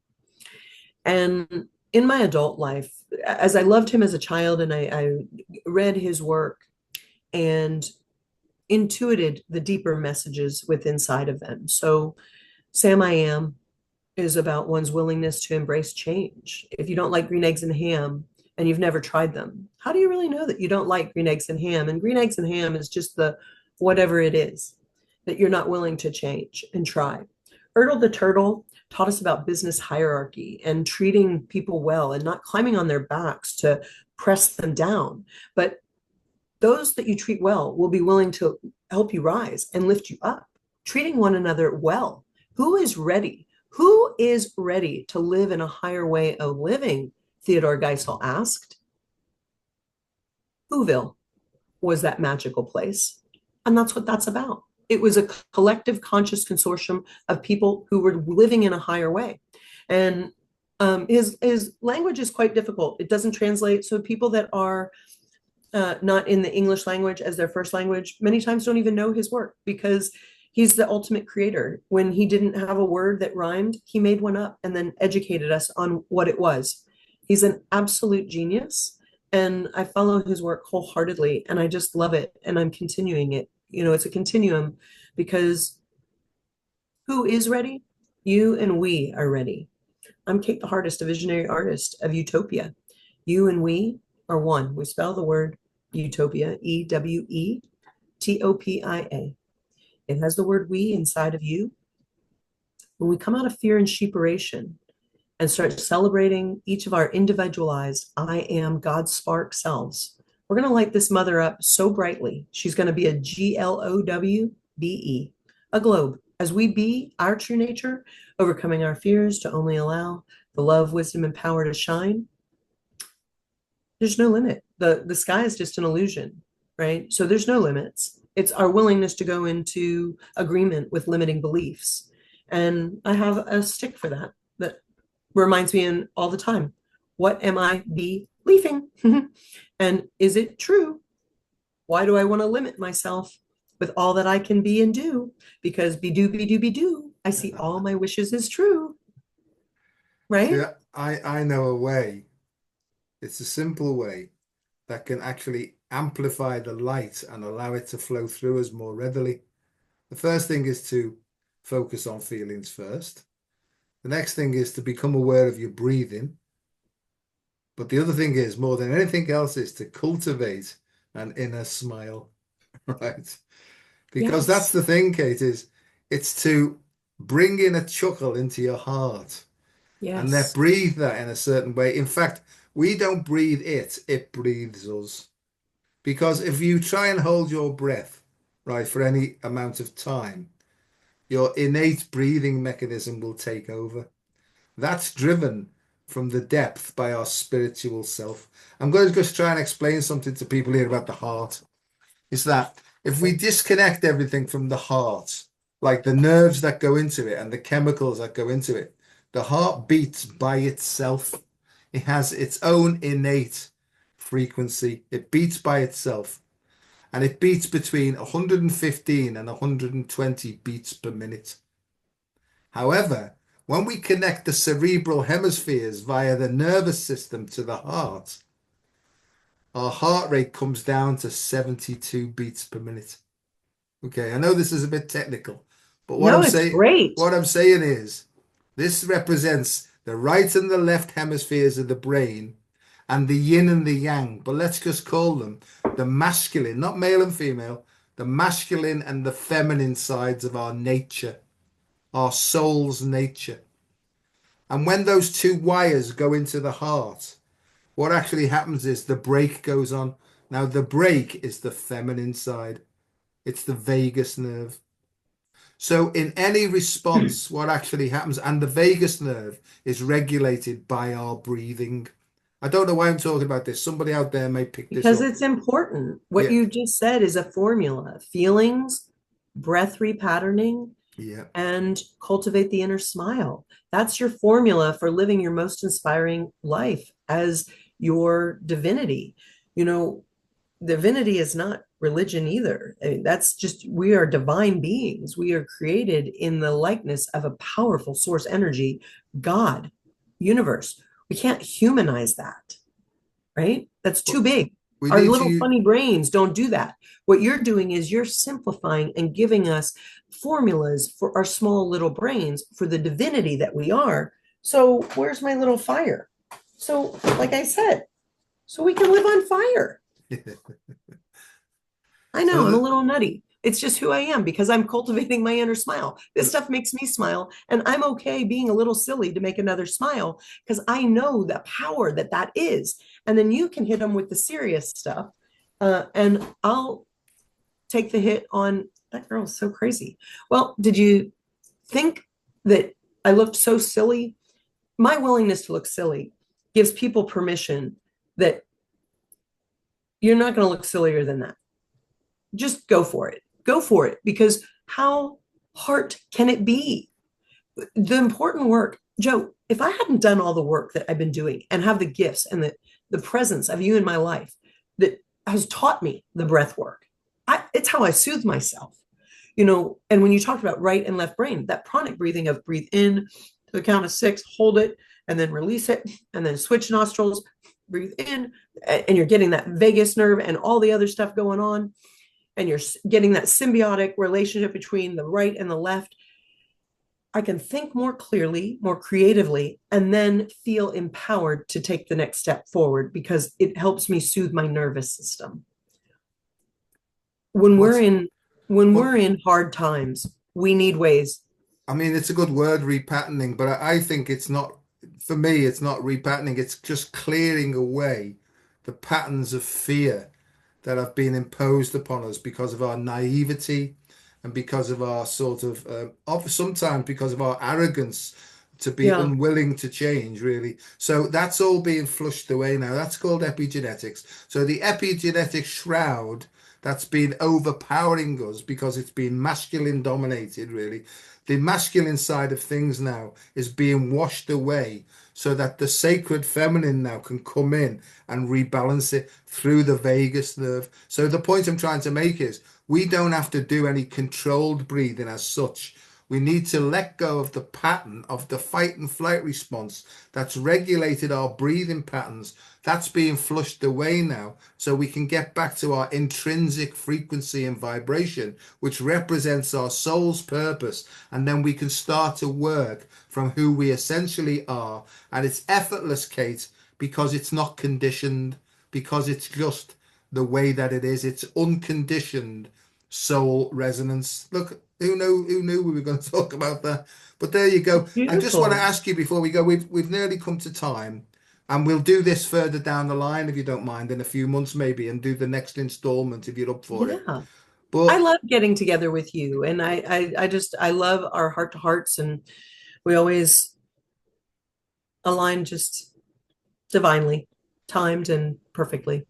And in my adult life, as I loved him as a child and I read his work and intuited the deeper messages within inside of them. So Sam I Am is about one's willingness to embrace change. If you don't like green eggs and ham and you've never tried them, how do you really know that you don't like green eggs and ham? And green eggs and ham is just the whatever it is that you're not willing to change and try. Ertl the Turtle taught us about business hierarchy and treating people well and not climbing on their backs to press them down. But those that you treat well will be willing to help you rise and lift you up, treating one another well. Who is ready? Who is ready to live in a higher way of living? Theodore Geisel asked. Whoville was that magical place. And that's what that's about. It was a collective conscious consortium of people who were living in a higher way. And his language is quite difficult. It doesn't translate. So people that are not in the English language as their first language, many times don't even know his work because he's the ultimate creator. When he didn't have a word that rhymed, he made one up and then educated us on what it was. He's an absolute genius. And I follow his work wholeheartedly and I just love it. And I'm continuing it. It's a continuum because who is ready? You and we are ready. I'm Kate the HeARTist, a visionary artist of utopia. You and we are one. We spell the word utopia, Ewetopia. It has the word we inside of you. When we come out of fear and sheeparation and start celebrating each of our individualized I am God spark selves, we're going to light this mother up so brightly. She's going to be a GLOWBE, a globe, as we be our true nature, overcoming our fears to only allow the love, wisdom, and power to shine. There's no limit. The sky is just an illusion, right? So there's no limits. It's our willingness to go into agreement with limiting beliefs. And I have a stick for that reminds me all the time. What am I believing? And is it true? Why do I want to limit myself with all that I can be and do? Because be do, I see all my wishes as true, See, right? I know a way. It's a simple way that can actually amplify the light and allow it to flow through us more readily. The first thing is to focus on feelings first. The next thing is to become aware of your breathing. But the other thing is, more than anything else, is to cultivate an inner smile, right? Because that's Yes. the thing, Kate, is it's to bring in a chuckle into your heart and then Yes. breathe that in a certain way. In fact, we don't breathe it, it breathes us. Because if you try and hold your breath, right, for any amount of time, your innate breathing mechanism will take over. That's driven from the depth by our spiritual self. I'm going to just try and explain something to people here about the heart. Is that if we disconnect everything from the heart, like the nerves that go into it and the chemicals that go into it, the heart beats by itself. It has its own innate frequency. It beats by itself. And it beats between 115 and 120 beats per minute. However, when we connect the cerebral hemispheres via the nervous system to the heart, our heart rate comes down to 72 beats per minute. Okay, I know this is a bit technical, but No, it's great what I'm saying is this represents the right and the left hemispheres of the brain and the yin and the yang, but let's just call them the masculine, not male and female, the masculine and the feminine sides of our nature, our soul's nature. And when those two wires go into the heart, what actually happens is the brake goes on. Now, the brake is the feminine side. It's the vagus nerve. So in any response, what actually happens, and the vagus nerve is regulated by our breathing. I don't know why I'm talking about this. Somebody out there may pick this because up. it's important. What Yeah, you just said is a formula: feelings, breath repatterning, yeah. and cultivate the inner smile. That's your formula for living your most inspiring life as your divinity. You know, divinity is not religion either. I mean, that's just, we are divine beings. We are created in the likeness of a powerful source energy, God, universe. We can't humanize that, right? That's But too big. we Our need little to, funny brains don't do that. What you're doing is you're simplifying and giving us formulas for our small little brains for the divinity that we are. So, where's my little fire? So, like I said, so we can live on fire. I so know I'm a that little nutty. It's just who I am because I'm cultivating my inner smile. This stuff makes me smile, and I'm okay being a little silly to make another smile because I know the power that that is. And then you can hit them with the serious stuff, and I'll take the hit on that girl's so crazy. Well, did you think that I looked so silly? My willingness to look silly gives people permission that you're not going to look sillier than that. Just go for it. Go for it because how hard can it be? The important work, Joe, if I hadn't done all the work that I've been doing and have the gifts and the presence of you in my life that has taught me the breath work, it's how I soothe myself. You know, and when you talked about right and left brain, that pranic breathing of breathe in to the count of 6, hold it, and then release it, and then switch nostrils, breathe in, and you're getting that vagus nerve and all the other stuff going on, and you're getting that symbiotic relationship between the right and the left. I can think more clearly, more creatively, and then feel empowered to take the next step forward because it helps me soothe my nervous system. When we're what's in when what we're in hard times, we need ways. I mean, it's a good word, repatterning, but I think it's not, for me, it's not repatterning. It's just clearing away the patterns of fear that have been imposed upon us because of our naivety and because of our sort of sometimes because of our arrogance to be Yeah, unwilling to change, really. So that's all being flushed away now. That's called epigenetics. So the epigenetic shroud that's been overpowering us because it's been masculine dominated, really. The masculine side of things now is being washed away so that the sacred feminine now can come in and rebalance it through the vagus nerve. So the point I'm trying to make is we don't have to do any controlled breathing as such. We need to let go of the pattern of the fight and flight response that's regulated our breathing patterns. That's being flushed away now, so we can get back to our intrinsic frequency and vibration, which represents our soul's purpose. And then we can start to work from who we essentially are. And it's effortless, Kate, because it's not conditioned, because it's just the way that it is. It's unconditioned soul resonance. Look, who knew we were going to talk about that? But there you go. I just want to beautiful. ask you before we go, we've nearly come to time, and we'll do this further down the line if you don't mind in a few months maybe, and do the next installment if you're up for it. Yeah. I But love getting together with you, and I just I love our heart to hearts, and we always align just divinely, timed and perfectly.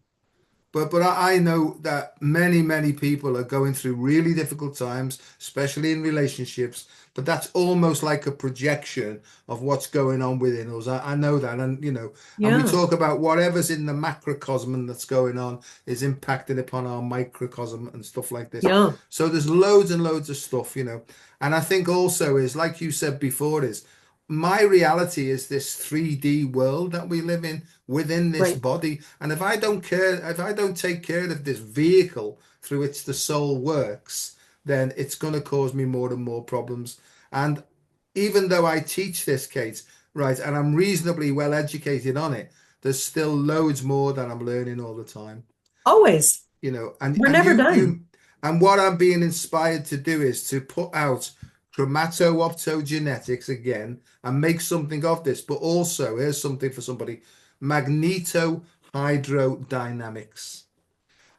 but I know that many people are going through really difficult times, especially in relationships. But that's almost like a projection of what's going on within us. I know that, and and we Yeah, talk about whatever's in the macrocosm and that's going on is impacting upon our microcosm and stuff like this. yeah, So there's loads and loads of stuff. And I think also is like you said before is my reality is this 3D world that we live in within this right. body. And if I don't take care of this vehicle through which the soul works, then it's going to cause me more and more problems. And even though I teach this, Kate, right, and I'm reasonably well educated on it, there's still loads more that I'm learning all the time. Always. And We're never done. and what I'm being inspired to do is to put out chromatooptogenetics again and make something of this, but also here's something for somebody, magnetohydrodynamics,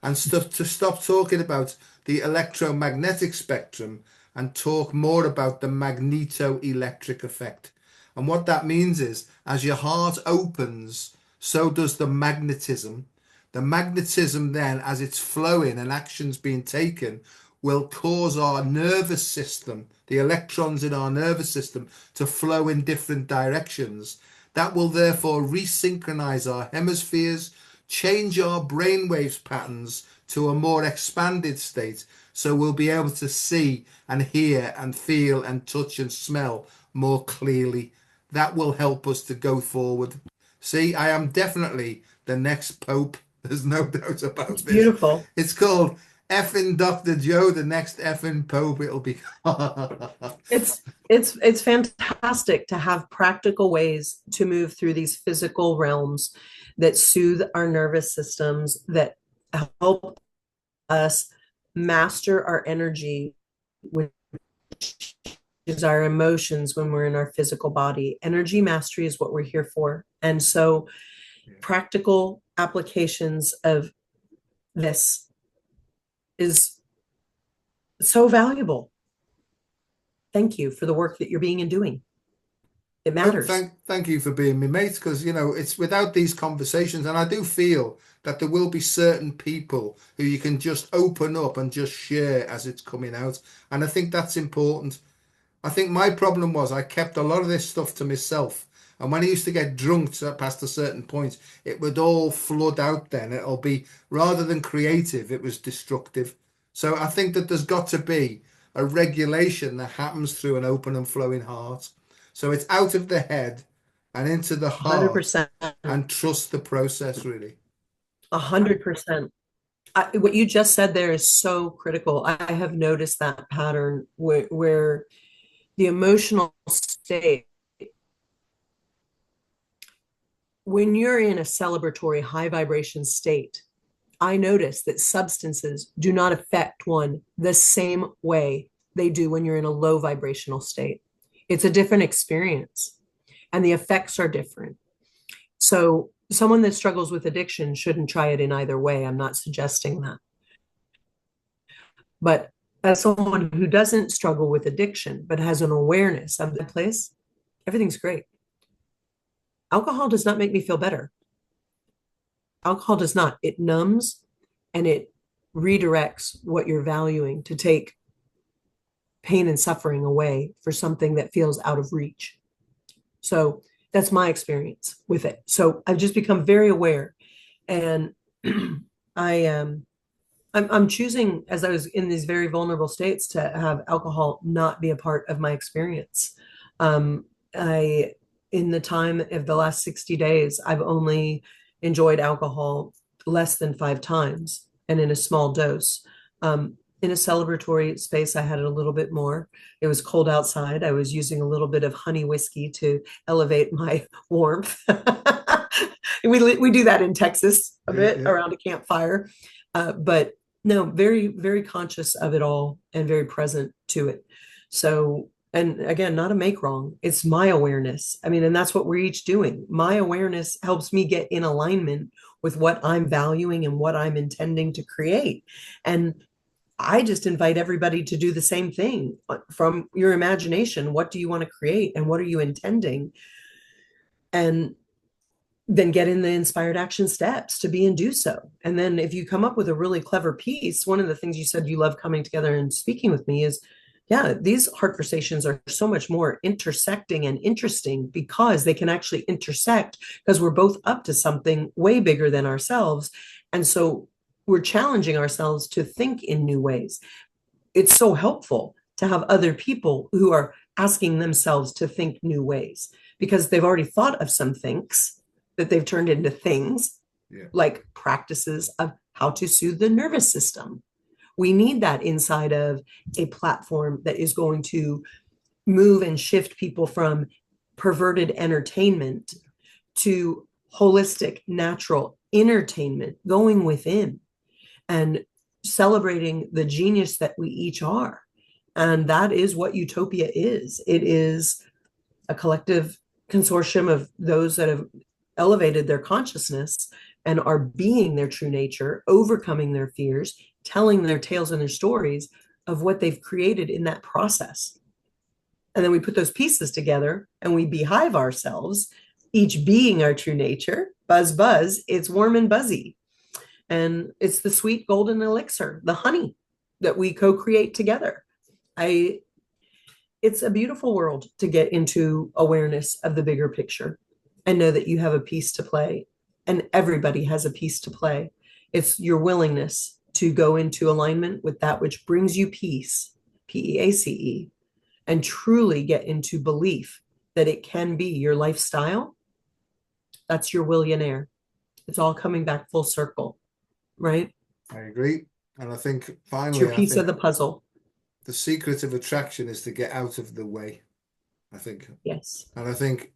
and stuff to stop talking about the electromagnetic spectrum and talk more about the magnetoelectric effect. And what that means is as your heart opens, so does the magnetism. The magnetism then, as it's flowing and actions being taken, will cause our nervous system, the electrons in our nervous system, to flow in different directions. That will therefore resynchronize our hemispheres, change our brainwaves patterns to a more expanded state. So we'll be able to see and hear and feel and touch and smell more clearly. That will help us to go forward. See, I am definitely the next Pope. There's no doubt about It's this. beautiful. It's called effing Dr. Joe, the next effing Pope it'll be. It's fantastic to have practical ways to move through these physical realms that soothe our nervous systems, that help us master our energy, which is our emotions when we're in our physical body. Energy mastery is what we're here for. And so practical applications of this is so valuable. Thank you for the work that you're being and doing. It No, matters. thank you for being my mate, because it's without these conversations, and I do feel that there will be certain people who you can just open up and just share as it's coming out, and I think that's important. I think my problem was I kept a lot of this stuff to myself. And when I used to get drunk past a certain point, it would all flood out then. It'll be, rather than creative, it was destructive. So I think that there's got to be a regulation that happens through an open and flowing heart. So it's out of the head and into the heart 100%. and trust the process, really. 100%. What you just said there is so critical. I have noticed that pattern where the emotional state, when you're in a celebratory high vibration state, I notice that substances do not affect one the same way they do when you're in a low vibrational state. It's a different experience and the effects are different. So, someone that struggles with addiction shouldn't try it in either way. I'm not suggesting that. But as someone who doesn't struggle with addiction, but has an awareness of the place, everything's great. Alcohol does not make me feel better. Alcohol does not. It numbs and it redirects what you're valuing to take pain and suffering away for something that feels out of reach. So that's my experience with it. So I've just become very aware, and I am I'm choosing, as I was in these very vulnerable states, to have alcohol not be a part of my experience. I in the time of the last 60 days, I've only enjoyed alcohol less than 5 times and in a small dose. In a celebratory space, I had it a little bit more. It was cold outside. I was using a little bit of honey whiskey to elevate my warmth. We do that in Texas a Yeah, bit yeah. around a campfire. But no, very, very conscious of it all and very present to it. So, and again, not a make wrong, it's my awareness. I mean, and that's what we're each doing. My awareness helps me get in alignment with what I'm valuing and what I'm intending to create. And I just invite everybody to do the same thing from your imagination. What do you want to create and what are you intending? And then get in the inspired action steps to be and do so. And then if you come up with a really clever piece, one of the things you said you love coming together and speaking with me is, yeah, these heart conversations are so much more intersecting and interesting because they can actually intersect because we're both up to something way bigger than ourselves. And so we're challenging ourselves to think in new ways. It's so helpful to have other people who are asking themselves to think new ways because they've already thought of some things that they've turned into things Yeah. like practices of how to soothe the nervous system. We need that inside of a platform that is going to move and shift people from perverted entertainment to holistic, natural entertainment, going within and celebrating the genius that we each are. And that is what utopia is. It is a collective consortium of those that have elevated their consciousness and are being their true nature, overcoming their fears, telling their tales and their stories of what they've created in that process. And then we put those pieces together and we beehive ourselves, each being our true nature. Buzz, buzz, it's warm and buzzy. And it's the sweet golden elixir, the honey that we co-create together. I It's a beautiful world to get into awareness of the bigger picture and know that you have a piece to play and everybody has a piece to play. It's your willingness to go into alignment with that which brings you peace, PEACE, and truly get into belief that it can be your lifestyle. That's your millionaire. It's all coming back full circle, right? I agree. And I think It's your finally, I piece of think the puzzle. the secret of attraction is to get out of the way. I think. Yes. And I think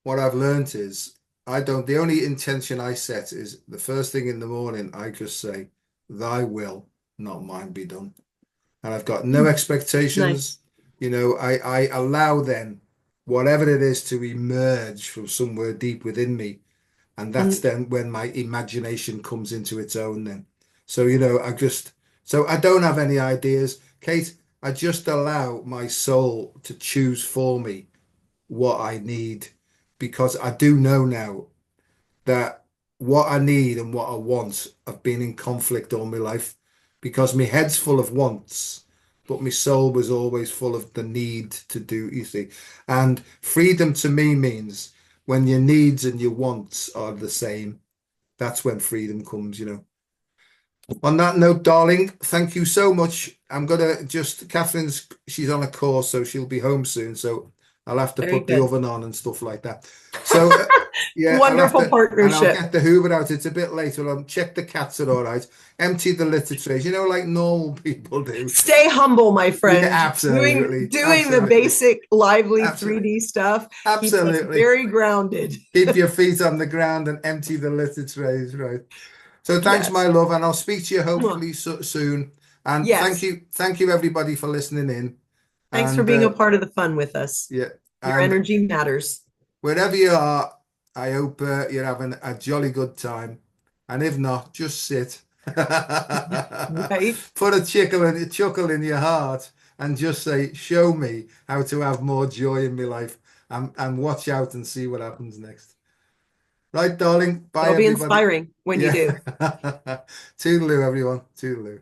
what I've learned is the only intention I set is the first thing in the morning, I just say, thy will, not mine be done. And I've got no expectations. Nice. I allow then whatever it is to emerge from somewhere deep within me. And that's And then when my imagination comes into its own then. So, so I don't have any ideas. Kate, I just allow my soul to choose for me what I need because I do know now that what I need and what I want have been in conflict all my life because my head's full of wants, but my soul was always full of the need to do, you see. And freedom to me means when your needs and your wants are the same, that's when freedom comes. On that note, darling, thank you so much. I'm gonna just she's on a course, so she'll be home soon. So I'll have to very put the good. oven on and stuff like that. So yeah, I'll have Wonderful to, and I'll partnership. get the Hoover out. It's a bit later. I'll check the cats are all right. Empty the litter trays, like normal people do. Stay humble, my Yeah, friend. Doing absolutely, doing the absolutely, basic lively absolutely, 3D stuff keeps us absolutely. very grounded. Keep your feet on the ground and empty the litter trays, right? So thanks, my Yes. love, and I'll speak to you hopefully soon. And Yes. thank you everybody for listening in. Thanks for And being a part of the fun with us. yeah, Your and energy matters, wherever you are, I hope you're having a jolly good time. And if not, just sit. right? Put a chuckle in your heart and just say, show me how to have more joy in my life and watch out and see what happens next. Right, darling. Bye, It'll be everybody. inspiring when you Yeah. do. Toodaloo, everyone. Toodaloo.